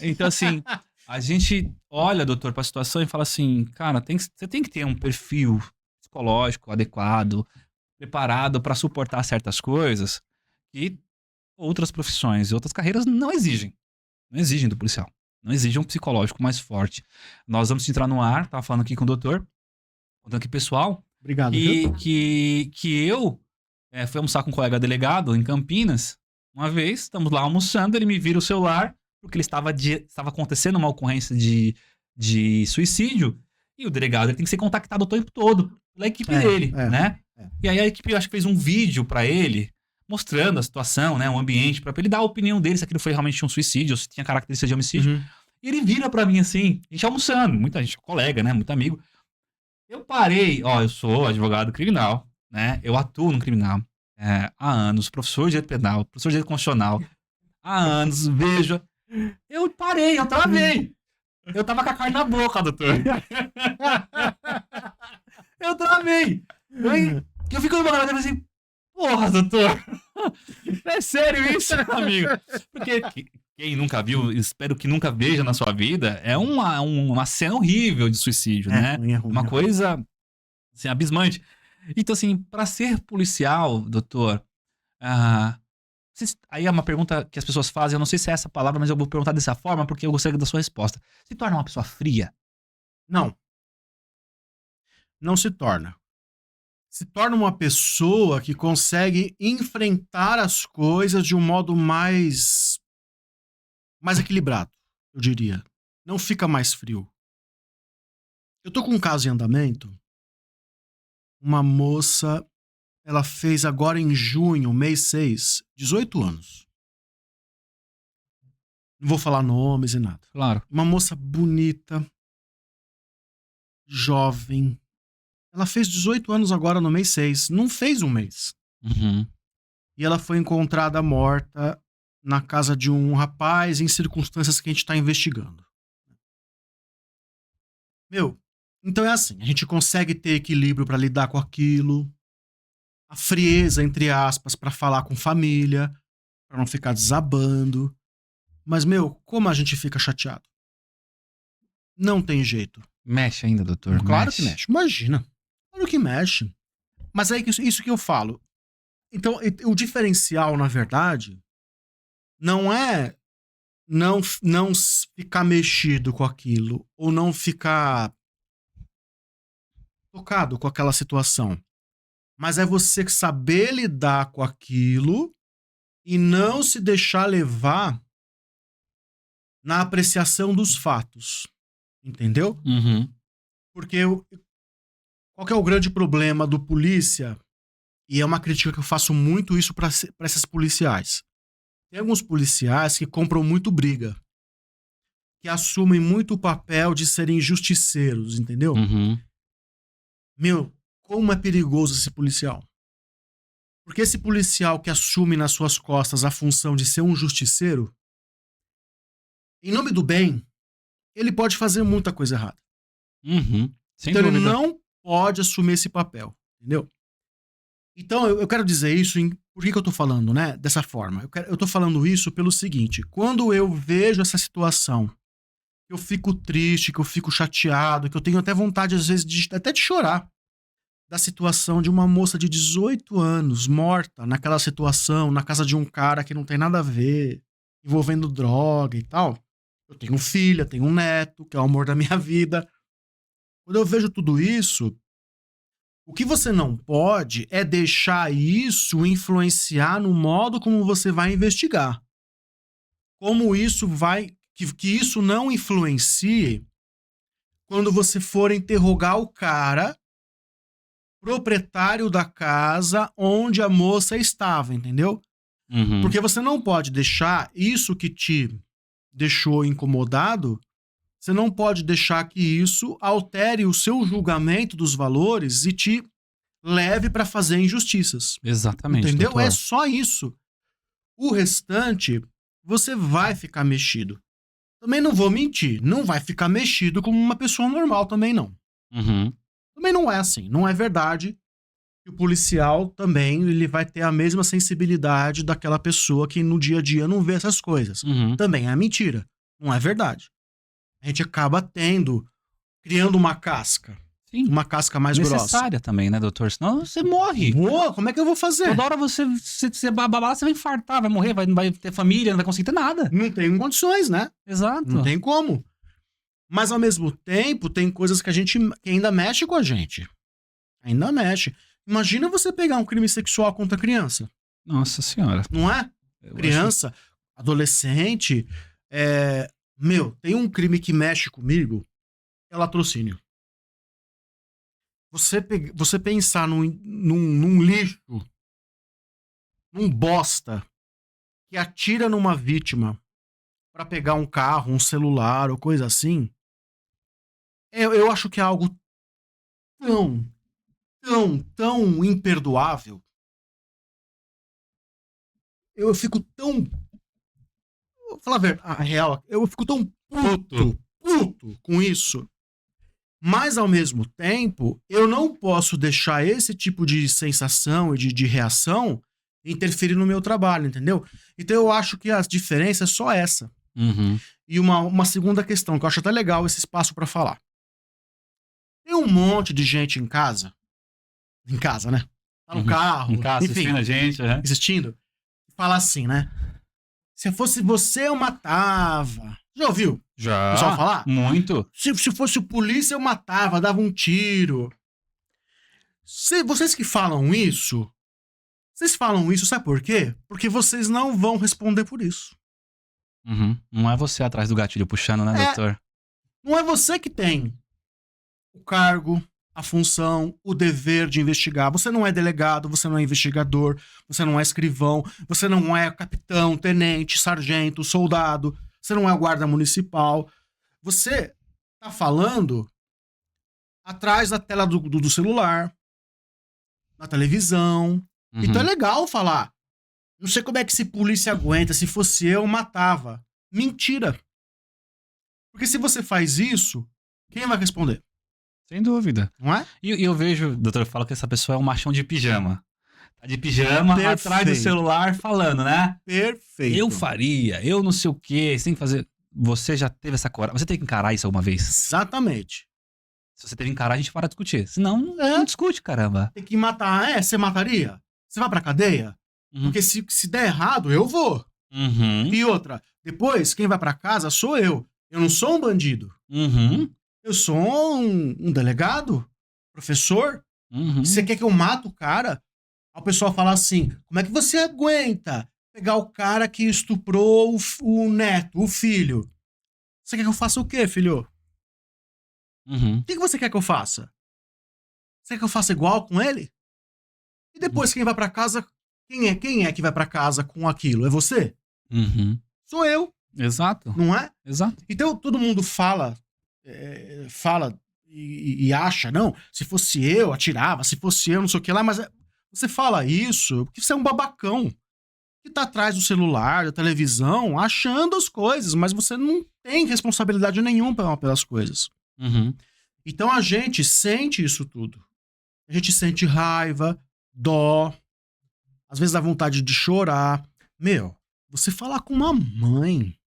Então, assim, a gente olha, doutor, pra situação e fala assim, cara, você tem que ter um perfil psicológico adequado, preparado pra suportar certas coisas que outras profissões e outras carreiras não exigem. Não exigem do policial. Não exigem um psicológico mais forte. Nós vamos entrar no ar, tava falando aqui com o doutor, contando aqui, pessoal. Obrigado. Que eu fui almoçar com um colega delegado em Campinas. Uma vez, estamos lá almoçando, ele me vira o celular, porque ele estava acontecendo uma ocorrência de suicídio, e o delegado ele tem que ser contactado o tempo todo pela equipe dele, né? E aí a equipe, eu acho que fez um vídeo pra ele, mostrando a situação, né, o ambiente, pra ele dar a opinião dele, se aquilo foi realmente um suicídio, ou se tinha característica de homicídio. Uhum. E ele vira pra mim assim, a gente almoçando, muita gente, colega, né, muito amigo. Eu parei, eu sou advogado criminal, né, eu atuo no criminal há anos, professor de direito penal, professor de direito constitucional, há anos, vejo. Eu parei, eu travei. Eu tava com a carne na boca, doutor. Eu travei. Eu fico olhando e assim, porra, doutor. É sério isso, amigo? Porque quem nunca viu, espero que nunca veja na sua vida, é uma cena horrível de suicídio, né? Uma coisa assim, abismante. Então, assim, pra ser policial, doutor, aí é uma pergunta que as pessoas fazem, eu não sei se é essa palavra, mas eu vou perguntar dessa forma porque eu gostaria da sua resposta. Se torna uma pessoa fria? Não. Não se torna. Se torna uma pessoa que consegue enfrentar as coisas de um modo mais equilibrado, eu diria. Não fica mais frio. Eu tô com um caso em andamento. Uma moça, ela fez agora em junho, mês 6, 18 anos. Não vou falar nomes e nada. Claro. Uma moça bonita, jovem. Ela fez 18 anos agora no mês 6. Não fez um mês. Uhum. E ela foi encontrada morta na casa de um rapaz em circunstâncias que a gente tá investigando. Então é assim, a gente consegue ter equilíbrio pra lidar com aquilo, a frieza, entre aspas, pra falar com família, pra não ficar desabando. Mas, como a gente fica chateado? Não tem jeito. Mexe ainda, doutor? Claro que mexe. Imagina. Claro que mexe. Mas é isso que eu falo. Então, o diferencial, na verdade, não é não ficar mexido com aquilo, ou não ficar tocado com aquela situação. Mas é você saber lidar com aquilo e não se deixar levar na apreciação dos fatos. Entendeu? Uhum. Porque qual que é o grande problema do polícia? E é uma crítica que eu faço muito isso para esses policiais. Tem alguns policiais que compram muito briga. Que assumem muito o papel de serem justiceiros, entendeu? Uhum. Meu, como é perigoso esse policial. Porque esse policial que assume nas suas costas a função de ser um justiceiro, em nome do bem, ele pode fazer muita coisa errada. Uhum. Sem então dúvida. Ele não pode assumir esse papel, entendeu? Então eu quero dizer isso, por que eu tô falando, né, dessa forma? Eu tô falando isso pelo seguinte, quando eu vejo essa situação, eu fico triste, que eu fico chateado, que eu tenho até vontade, às vezes, até de chorar, da situação de uma moça de 18 anos, morta, naquela situação, na casa de um cara que não tem nada a ver, envolvendo droga e tal. Eu tenho filha, eu tenho um neto, que é o amor da minha vida. Quando eu vejo tudo isso, o que você não pode é deixar isso influenciar no modo como você vai investigar. Como isso vai... Que isso não influencie quando você for interrogar o cara, proprietário da casa onde a moça estava, entendeu? Uhum. Porque você não pode deixar isso que te deixou incomodado, você não pode deixar que isso altere o seu julgamento dos valores e te leve para fazer injustiças. Exatamente, entendeu? doutor. É só isso. O restante, você vai ficar mexido. Também não vou mentir, não vai ficar mexido como uma pessoa normal também não. Uhum. Também não é assim, não é verdade que o policial também ele vai ter a mesma sensibilidade daquela pessoa que no dia a dia não vê essas coisas. Uhum. Também é mentira, não é verdade. A gente acaba criando uma casca. Sim. Uma casca mais grossa. Necessária também, né, doutor? Senão você morre. Boa, como é que eu vou fazer? Toda hora você babar, você vai infartar, vai morrer, não vai ter família, não vai conseguir ter nada. Não tem condições, né? Exato. Não tem como. Mas ao mesmo tempo, tem coisas que que ainda mexe com a gente. Ainda mexe. Imagina você pegar um crime sexual contra criança. Nossa senhora. Não é? Criança, adolescente. Meu, tem um crime que mexe comigo, é latrocínio. Você pensar num lixo, num bosta, que atira numa vítima pra pegar um carro, um celular ou coisa assim, eu acho que é algo tão imperdoável. Eu fico tão... Vou falar a real, eu fico tão puto com isso. Mas, ao mesmo tempo, eu não posso deixar esse tipo de sensação e de reação interferir no meu trabalho, entendeu? Então, eu acho que a diferença é só essa. Uhum. E uma segunda questão, que eu acho até legal esse espaço pra falar. Tem um monte de gente em casa, né? Tá no carro, em casa, enfim, assistindo a gente, assistindo, fala assim, né? Se fosse você, eu matava. Já ouviu? Já. O pessoal falar? Muito. Se fosse o polícia, eu matava, dava um tiro. Vocês que falam isso, sabe por quê? Porque vocês não vão responder por isso. Uhum. Não é você atrás do gatilho puxando, né, doutor? Não é você que tem o cargo, a função, o dever de investigar. Você não é delegado, você não é investigador, você não é escrivão, você não é capitão, tenente, sargento, soldado, você não é guarda municipal. Você tá falando atrás da tela do celular, na televisão. Uhum. Então é legal falar. Não sei como é que esse polícia aguenta, se fosse eu matava. Mentira. Porque se você faz isso, quem vai responder? Sem dúvida. Não é? E eu vejo, doutor, fala que essa pessoa é um machão de pijama. Tá de pijama, Perfeito. atrás do celular, falando, né? Perfeito. Eu faria, eu não sei o quê, você tem que fazer... Você já teve essa coragem? Você tem que encarar isso alguma vez? Exatamente. Se você teve que encarar, a gente para de discutir. Senão, não discute, caramba. Tem que matar. Você mataria? Você vai pra cadeia? Uhum. Porque se der errado, eu vou. Uhum. E outra, depois, quem vai pra casa sou eu. Eu não sou um bandido. Uhum. Eu sou um delegado, professor. Uhum. Você quer que eu mate o cara? Aí o pessoal fala assim, como é que você aguenta pegar o cara que estuprou o neto, o filho. Você quer que eu faça o quê, filho? Uhum. O que você quer que eu faça? Você quer que eu faça igual com ele? E depois quem vai pra casa, quem é que vai pra casa com aquilo? É você? Uhum. Sou eu. Exato. Não é? Exato. Então todo mundo fala e acha, não, se fosse eu, atirava, se fosse eu, não sei o que lá, mas você fala isso porque você é um babacão que tá atrás do celular, da televisão, achando as coisas, mas você não tem responsabilidade nenhuma pelas coisas. Uhum. Então a gente sente isso tudo. A gente sente raiva, dó, às vezes dá vontade de chorar. Meu, você falar com uma mãe,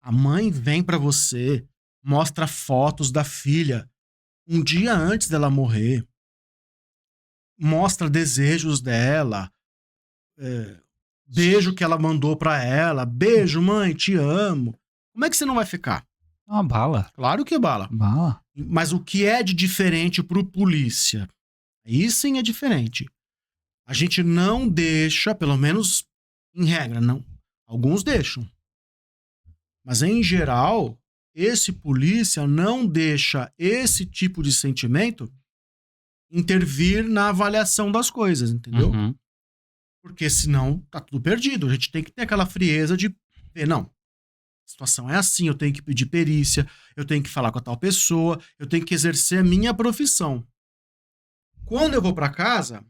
a mãe vem pra você, mostra fotos da filha um dia antes dela morrer, mostra desejos dela, beijo que ela mandou pra ela, beijo mãe, te amo. Como é que você não vai ficar? Uma bala. Claro que é bala. Bala. Mas o que é de diferente pro polícia? Aí sim é diferente. A gente não deixa, pelo menos em regra, não. Alguns deixam. Mas em geral, esse polícia não deixa esse tipo de sentimento intervir na avaliação das coisas, entendeu? Uhum. Porque senão tá tudo perdido. A gente tem que ter aquela frieza de ver, não, a situação é assim, eu tenho que pedir perícia, eu tenho que falar com a tal pessoa, eu tenho que exercer a minha profissão. Quando eu vou pra casa,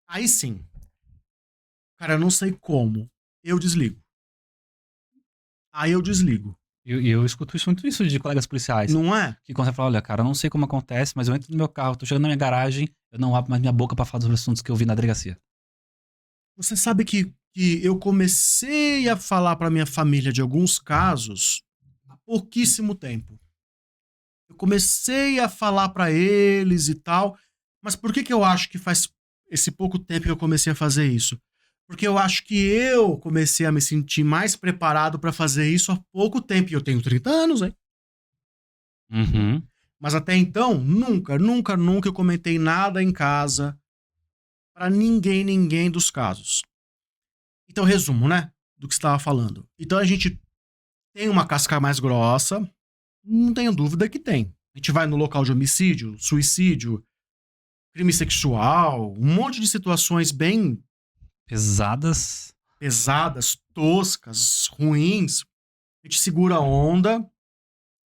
aí sim. Cara, eu não sei como. Eu desligo. Aí eu desligo. Eu escuto muito isso de colegas policiais. Não é? Que quando você fala, olha, cara, eu não sei como acontece, mas eu entro no meu carro, tô chegando na minha garagem, eu não abro mais minha boca pra falar dos assuntos que eu vi na delegacia. Você sabe que eu comecei a falar pra minha família de alguns casos há pouquíssimo tempo. Eu comecei a falar pra eles e tal. Mas por que eu acho que faz esse pouco tempo que eu comecei a fazer isso? Porque eu acho que eu comecei a me sentir mais preparado pra fazer isso há pouco tempo. E eu tenho 30 anos, hein? Uhum. Mas até então, nunca eu comentei nada em casa pra ninguém dos casos. Então, resumo, né? Do que você estava falando. Então, a gente tem uma casca mais grossa. Não tenho dúvida que tem. A gente vai no local de homicídio, suicídio, crime sexual, um monte de situações bem Pesadas. pesadas, toscas, ruins. A gente segura a onda,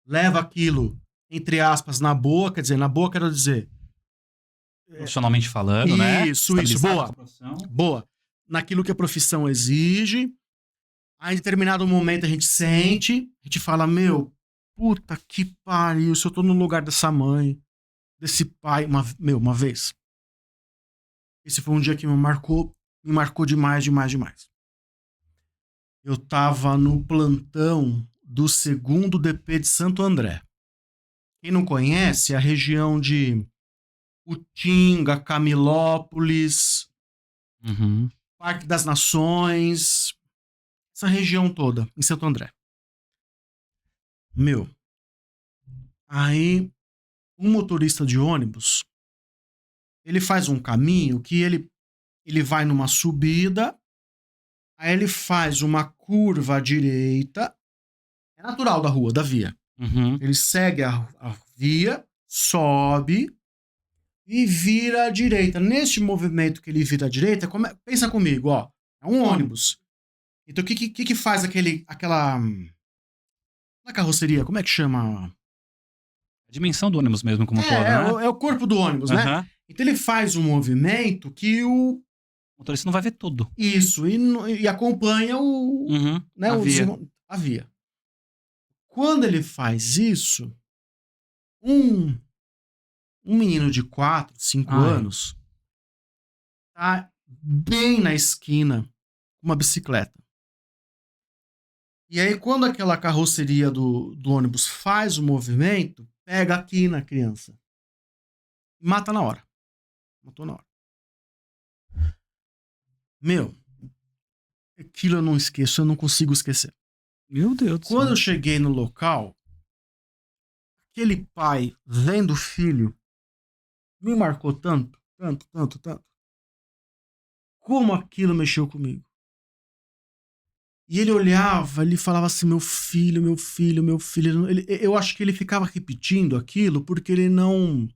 leva aquilo, entre aspas, na boa. Quer dizer, na boa quero dizer... Profissionalmente falando, né? Isso, boa. Boa. Naquilo que a profissão exige. Aí, em determinado momento, a gente sente, a gente fala, meu, puta que pariu, se eu tô no lugar dessa mãe, desse pai, uma vez. Esse foi um dia que me marcou demais. Eu tava no plantão do 2º DP de Santo André. Quem não conhece, é a região de Utinga, Camilópolis, Parque das Nações, essa região toda, em Santo André. Meu, aí um motorista de ônibus, ele faz um caminho que ele vai numa subida, aí ele faz uma curva à direita, é natural da rua, da via. Ele segue a via, sobe e vira à direita. Neste movimento que ele vira à direita, pensa comigo, ó, é um ônibus. Então o que faz aquela... Na carroceria, como é que chama? A dimensão do ônibus mesmo, como todo, né? É o corpo do ônibus, né? Então ele faz um movimento que o motorista não vai ver tudo. Isso, e acompanha né, a via. Quando ele faz isso, um menino de 4, 5 anos tá bem na esquina com uma bicicleta. E aí, quando aquela carroceria do ônibus faz o movimento, pega aqui na criança. E mata na hora. Matou na hora. Meu, aquilo eu não esqueço, eu não consigo esquecer. Meu Deus do céu. Quando eu cheguei no local, aquele pai vendo o filho me marcou tanto. Como aquilo mexeu comigo. E ele olhava, ele falava assim, meu filho, meu filho, meu filho. Eu acho que ele ficava repetindo aquilo porque ele não...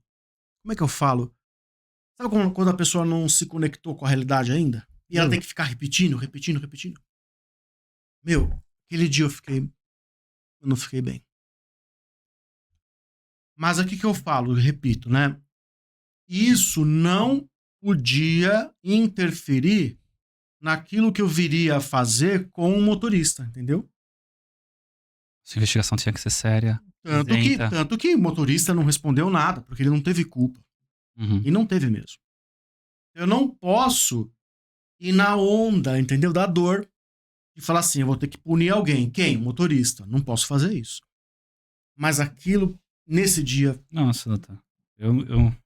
Como é que eu falo? Sabe quando a pessoa não se conectou com a realidade ainda? E ela tem que ficar repetindo, repetindo, repetindo? Meu, aquele dia eu não fiquei bem. Mas aqui que eu falo, eu repito, né? Isso não podia interferir naquilo que eu viria a fazer com o motorista, entendeu? Essa investigação tinha que ser séria. Tanto que o motorista não respondeu nada, porque ele não teve culpa. Uhum. E não teve mesmo. Eu não posso ir na onda, entendeu? Da dor e falar assim, eu vou ter que punir alguém. Quem? O motorista. Não posso fazer isso. Mas aquilo, nesse dia... Nossa, doutor.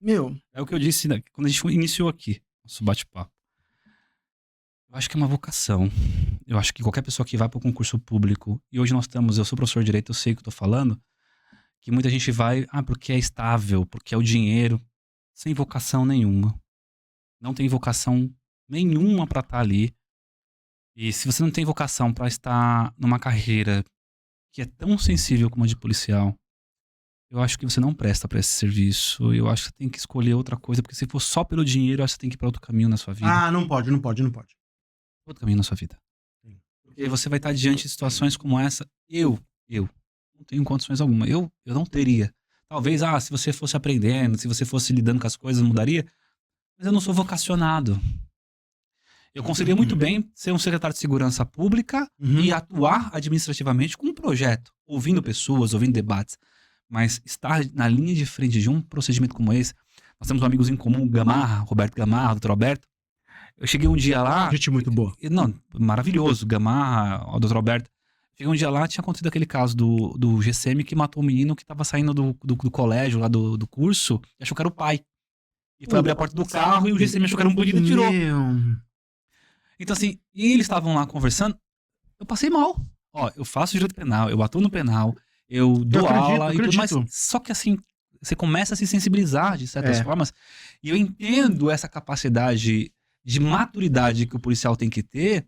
Meu... É o que eu disse quando a gente iniciou aqui, nosso bate-papo. Eu acho que é uma vocação. Eu acho que qualquer pessoa que vai para o concurso público, e hoje eu sou professor de direito, eu sei o que eu tô falando, que muita gente vai, porque é estável, porque é o dinheiro, sem vocação nenhuma. Não tem vocação nenhuma para estar ali. E se você não tem vocação para estar numa carreira que é tão sensível como a de policial, eu acho que você não presta para esse serviço. Eu acho que você tem que escolher outra coisa, porque se for só pelo dinheiro, eu acho que você tem que ir para outro caminho na sua vida. Ah, não pode. Outro caminho na sua vida. Porque você vai estar diante de situações como essa. Eu não tenho condições alguma. Eu não teria. Talvez, se você fosse aprendendo, se você fosse lidando com as coisas, mudaria. Mas eu não sou vocacionado. Eu conseguiria muito bem ser um secretário de segurança pública e atuar administrativamente com um projeto, ouvindo pessoas, ouvindo debates. Mas estar na linha de frente de um procedimento como esse, nós temos amigos em comum, Roberto Gamarra, Dr. Alberto. Eu cheguei um dia lá... Gente muito boa. Não, maravilhoso, Gamarra, o Dr. Alberto. Cheguei um dia lá, tinha acontecido aquele caso do GCM que matou o menino que estava saindo do colégio, lá do curso, e achou que era o pai. E foi abrir a porta do carro e o GCM achou que era um bandido e tirou. Então assim, e eles estavam lá conversando, eu passei mal. Eu faço direito penal, eu atuo no penal, eu dou aula e tudo mais. Só que assim, você começa a se sensibilizar de certas formas. E eu entendo essa capacidade de maturidade que o policial tem que ter,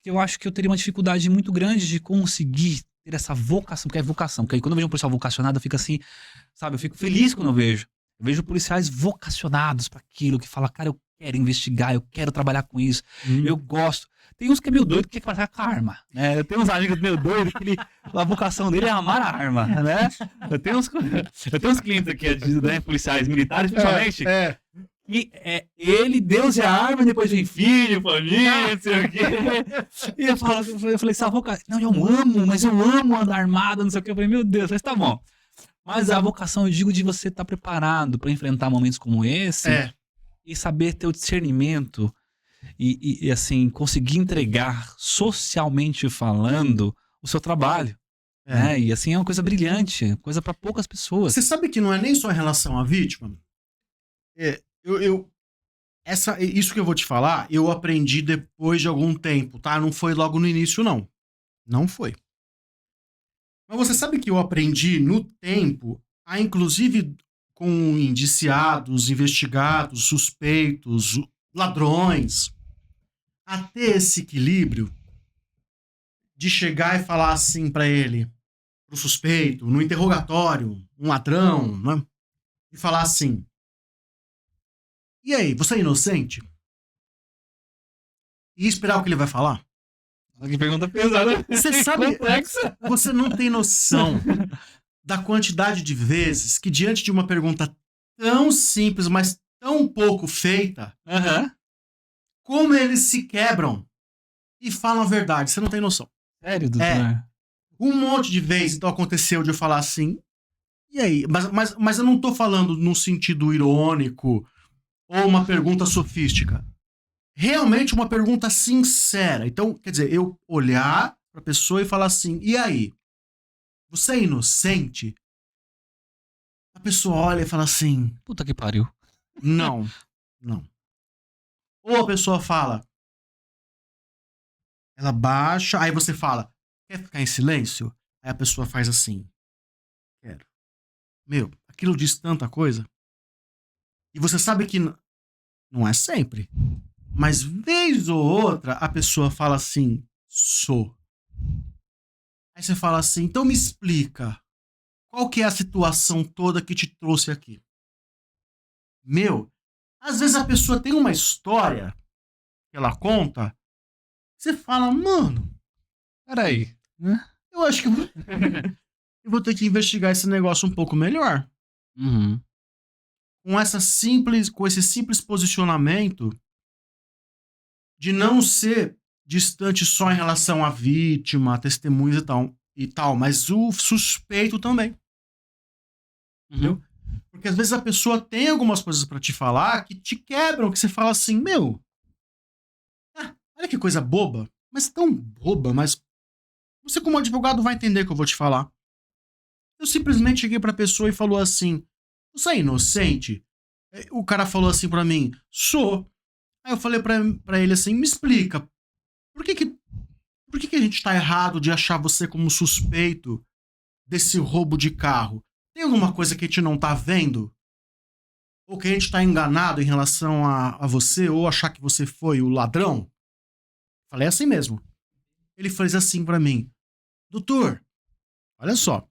que eu acho que eu teria uma dificuldade muito grande de conseguir ter essa vocação, porque é vocação. Porque aí quando eu vejo um policial vocacionado, eu fico assim, sabe, eu fico feliz quando eu vejo. Eu vejo policiais vocacionados para aquilo, que fala, cara, eu quero investigar, eu quero trabalhar com isso, eu gosto. Tem uns que é meio doido que quer trabalhar com a arma, né? Eu tenho uns amigos meio doidos que a vocação dele é amar a arma, né? Eu tenho uns clientes aqui, né, policiais militares, principalmente, e ele, Deus e a arma, depois vem filho, família, não sei o quê. E eu falei, essa vocação, não, eu amo andar armado, não sei o quê. Eu falei, meu Deus, mas tá bom. Mas a vocação, eu digo, de você estar preparado para enfrentar momentos como esse e saber ter o discernimento e assim, conseguir entregar, socialmente falando, o seu trabalho. Né? E assim, é uma coisa brilhante, coisa para poucas pessoas. Você sabe que não é nem só em relação à vítima? Isso que eu vou te falar, eu aprendi depois de algum tempo, tá? Não foi logo no início, não. Não foi. Mas você sabe que eu aprendi no tempo, inclusive com indiciados, investigados, suspeitos, ladrões, a ter esse equilíbrio de chegar e falar assim pra ele, pro suspeito, no interrogatório, um ladrão, né? E falar assim, e aí, você é inocente? E esperar o que ele vai falar? Que pergunta pesada. Você sabe, complexa. Você não tem noção da quantidade de vezes que diante de uma pergunta tão simples, mas tão pouco feita, como eles se quebram e falam a verdade. Você não tem noção. Sério, doutor? Um monte de vezes então aconteceu de eu falar assim, e aí? Mas eu não tô falando num sentido irônico ou uma pergunta sofística. Realmente uma pergunta sincera. Então, quer dizer, eu olhar pra pessoa e falar assim, e aí? Você é inocente? A pessoa olha e fala assim, puta que pariu. Não. Ou a pessoa fala, ela baixa, aí você fala, quer ficar em silêncio? Aí a pessoa faz assim, quero. Meu, aquilo diz tanta coisa. E você sabe que não é sempre. Mas vez ou outra, a pessoa fala assim, sou. Aí você fala assim, então me explica, qual que é a situação toda que te trouxe aqui? Meu, às vezes a pessoa tem uma história que ela conta, você fala, mano, peraí, né? Eu acho que eu vou ter que investigar esse negócio um pouco melhor. Uhum. Com esse simples posicionamento de não ser distante só em relação à vítima, a testemunhas e tal, mas o suspeito também. Entendeu? Porque às vezes a pessoa tem algumas coisas pra te falar que te quebram, que você fala assim, meu, olha que coisa boba, mas tão boba, mas você como advogado vai entender o que eu vou te falar. Eu simplesmente cheguei pra pessoa e falou assim, você é inocente? O cara falou assim pra mim, sou. Aí eu falei pra ele assim, me explica, por que a gente tá errado de achar você como suspeito desse roubo de carro? Tem alguma coisa que a gente não tá vendo? Ou que a gente tá enganado em relação a você, ou achar que você foi o ladrão? Falei assim mesmo. Ele fez assim pra mim, doutor, olha só,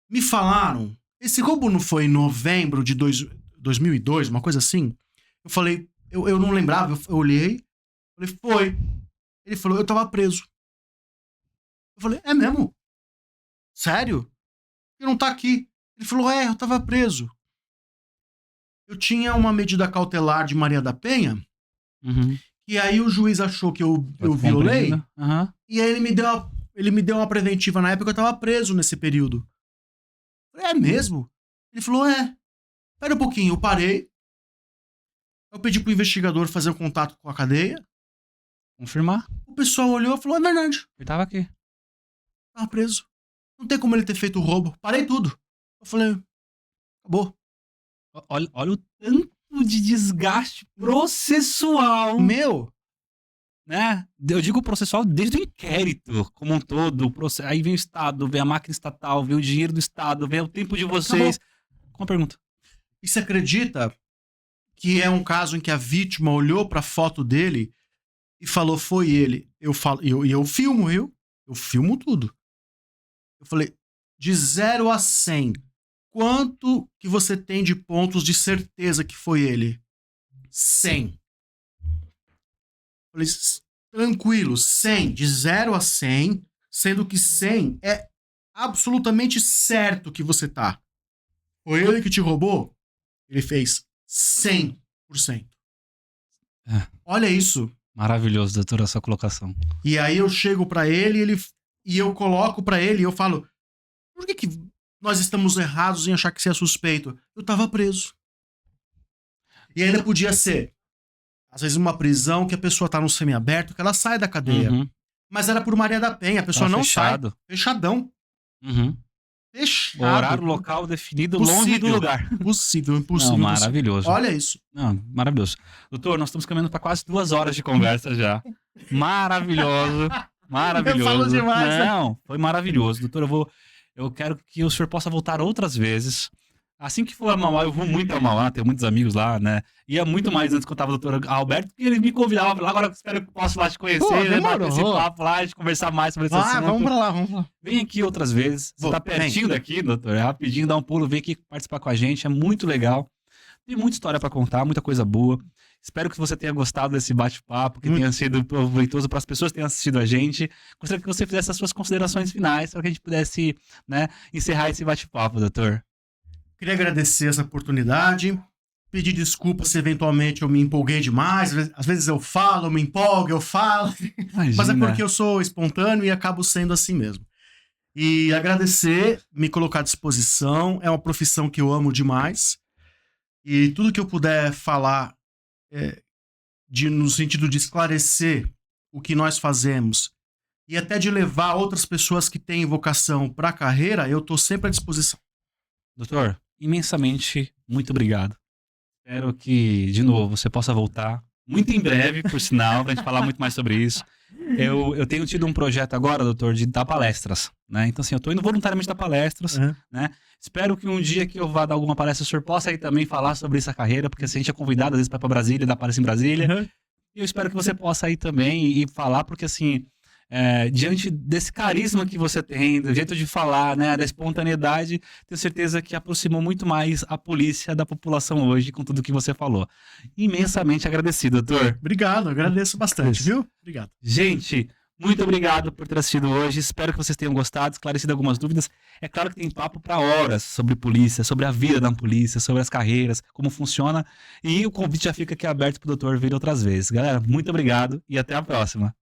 me falaram, esse roubo não foi em novembro de 2002, uma coisa assim? Eu falei, eu não lembrava, eu olhei, falei, foi. Ele falou, eu tava preso. Eu falei, é mesmo? Sério? Ele não tá aqui. Ele falou, eu tava preso. Eu tinha uma medida cautelar de Maria da Penha, e aí o juiz achou que eu violei, e aí ele me deu uma preventiva na época, eu tava preso nesse período. Eu falei, é mesmo? Ele falou, Pera um pouquinho, eu parei, eu pedi pro investigador fazer um contato com a cadeia, confirmar. O pessoal olhou e falou, é verdade. Ele tava aqui. Tava preso. Não tem como ele ter feito o roubo. Parei tudo. Eu falei, acabou. Olha o tanto de desgaste processual. Meu! Né? Eu digo processual desde o inquérito como um todo. Aí vem o Estado, vem a máquina estatal, vem o dinheiro do Estado, vem o tempo de vocês. Com uma pergunta. E você acredita que é um caso em que a vítima olhou pra foto dele e falou, foi ele? Eu filmo, viu? Eu filmo tudo. Eu falei, de 0 a 100, quanto que você tem de pontos de certeza que foi ele? 100. Eu falei, tranquilo, 100, de 0 a 100, sendo que 100 é absolutamente certo que você tá. Foi ele que te roubou? Ele fez 100%. Olha isso. Maravilhoso, doutor, a sua colocação. E aí eu chego pra ele, e eu coloco pra ele e eu falo, por que nós estamos errados em achar que você é suspeito? Eu tava preso. E ainda podia ser, às vezes, uma prisão que a pessoa tá no semiaberto, que ela sai da cadeia. Mas era por Maria da Penha, a pessoa não fechado. Sai. Fechadão. Fechado. Horário, local definido, longe do lugar. Impossível. Não, maravilhoso. Olha isso. Não, maravilhoso. Doutor, nós estamos caminhando para quase 2 horas de conversa já. Maravilhoso. Maravilhoso. Eu falo demais. Não, foi maravilhoso. Doutor, eu quero que o senhor possa voltar outras vezes. Assim que for a Mauá, eu vou muito a Mauá, tenho muitos amigos lá, né? Ia muito mais antes que eu tava o doutor Alberto, porque ele me convidava lá, agora eu espero que eu possa lá te conhecer, né? Bater esse papo lá, de conversar mais sobre esse assunto. Vamos pra lá. Vem aqui outras vezes. Você tá pertinho daqui, doutor? É rapidinho, dá um pulo, vem aqui participar com a gente, é muito legal. Tem muita história pra contar, muita coisa boa. Espero que você tenha gostado desse bate-papo, que tenha sido proveitoso para as pessoas que tenham assistido a gente. Gostaria que você fizesse as suas considerações finais para que a gente pudesse, né, encerrar esse bate-papo, doutor. Queria agradecer essa oportunidade, pedir desculpa se eventualmente eu me empolguei demais, às vezes eu falo, eu me empolgo, eu falo, Imagina. Mas é porque eu sou espontâneo e acabo sendo assim mesmo. E agradecer, me colocar à disposição, é uma profissão que eu amo demais, e tudo que eu puder falar no sentido de esclarecer o que nós fazemos e até de levar outras pessoas que têm vocação para a carreira, eu estou sempre à disposição. Doutor, imensamente muito obrigado. Espero que, de novo, você possa voltar muito em breve, por sinal, pra gente falar muito mais sobre isso. Eu tenho tido um projeto agora, doutor, de dar palestras, né? Então, assim, eu tô indo voluntariamente dar palestras, né? Espero que um dia que eu vá dar alguma palestra, o senhor possa aí também falar sobre essa carreira, porque assim, a gente é convidado, às vezes, para ir pra Brasília, dar palestra em Brasília. E eu espero que você possa ir também e falar, porque, assim, diante desse carisma que você tem, do jeito de falar, né, da espontaneidade, tenho certeza que aproximou muito mais a polícia da população hoje com tudo que você falou. Imensamente agradecido, doutor. Obrigado, agradeço bastante, viu? Obrigado. Gente, muito obrigado por ter assistido hoje. Espero que vocês tenham gostado, esclarecido algumas dúvidas. É claro que tem papo para horas sobre polícia, sobre a vida da polícia, sobre as carreiras, como funciona. E o convite já fica aqui aberto para o doutor vir outras vezes. Galera, muito obrigado e até a próxima.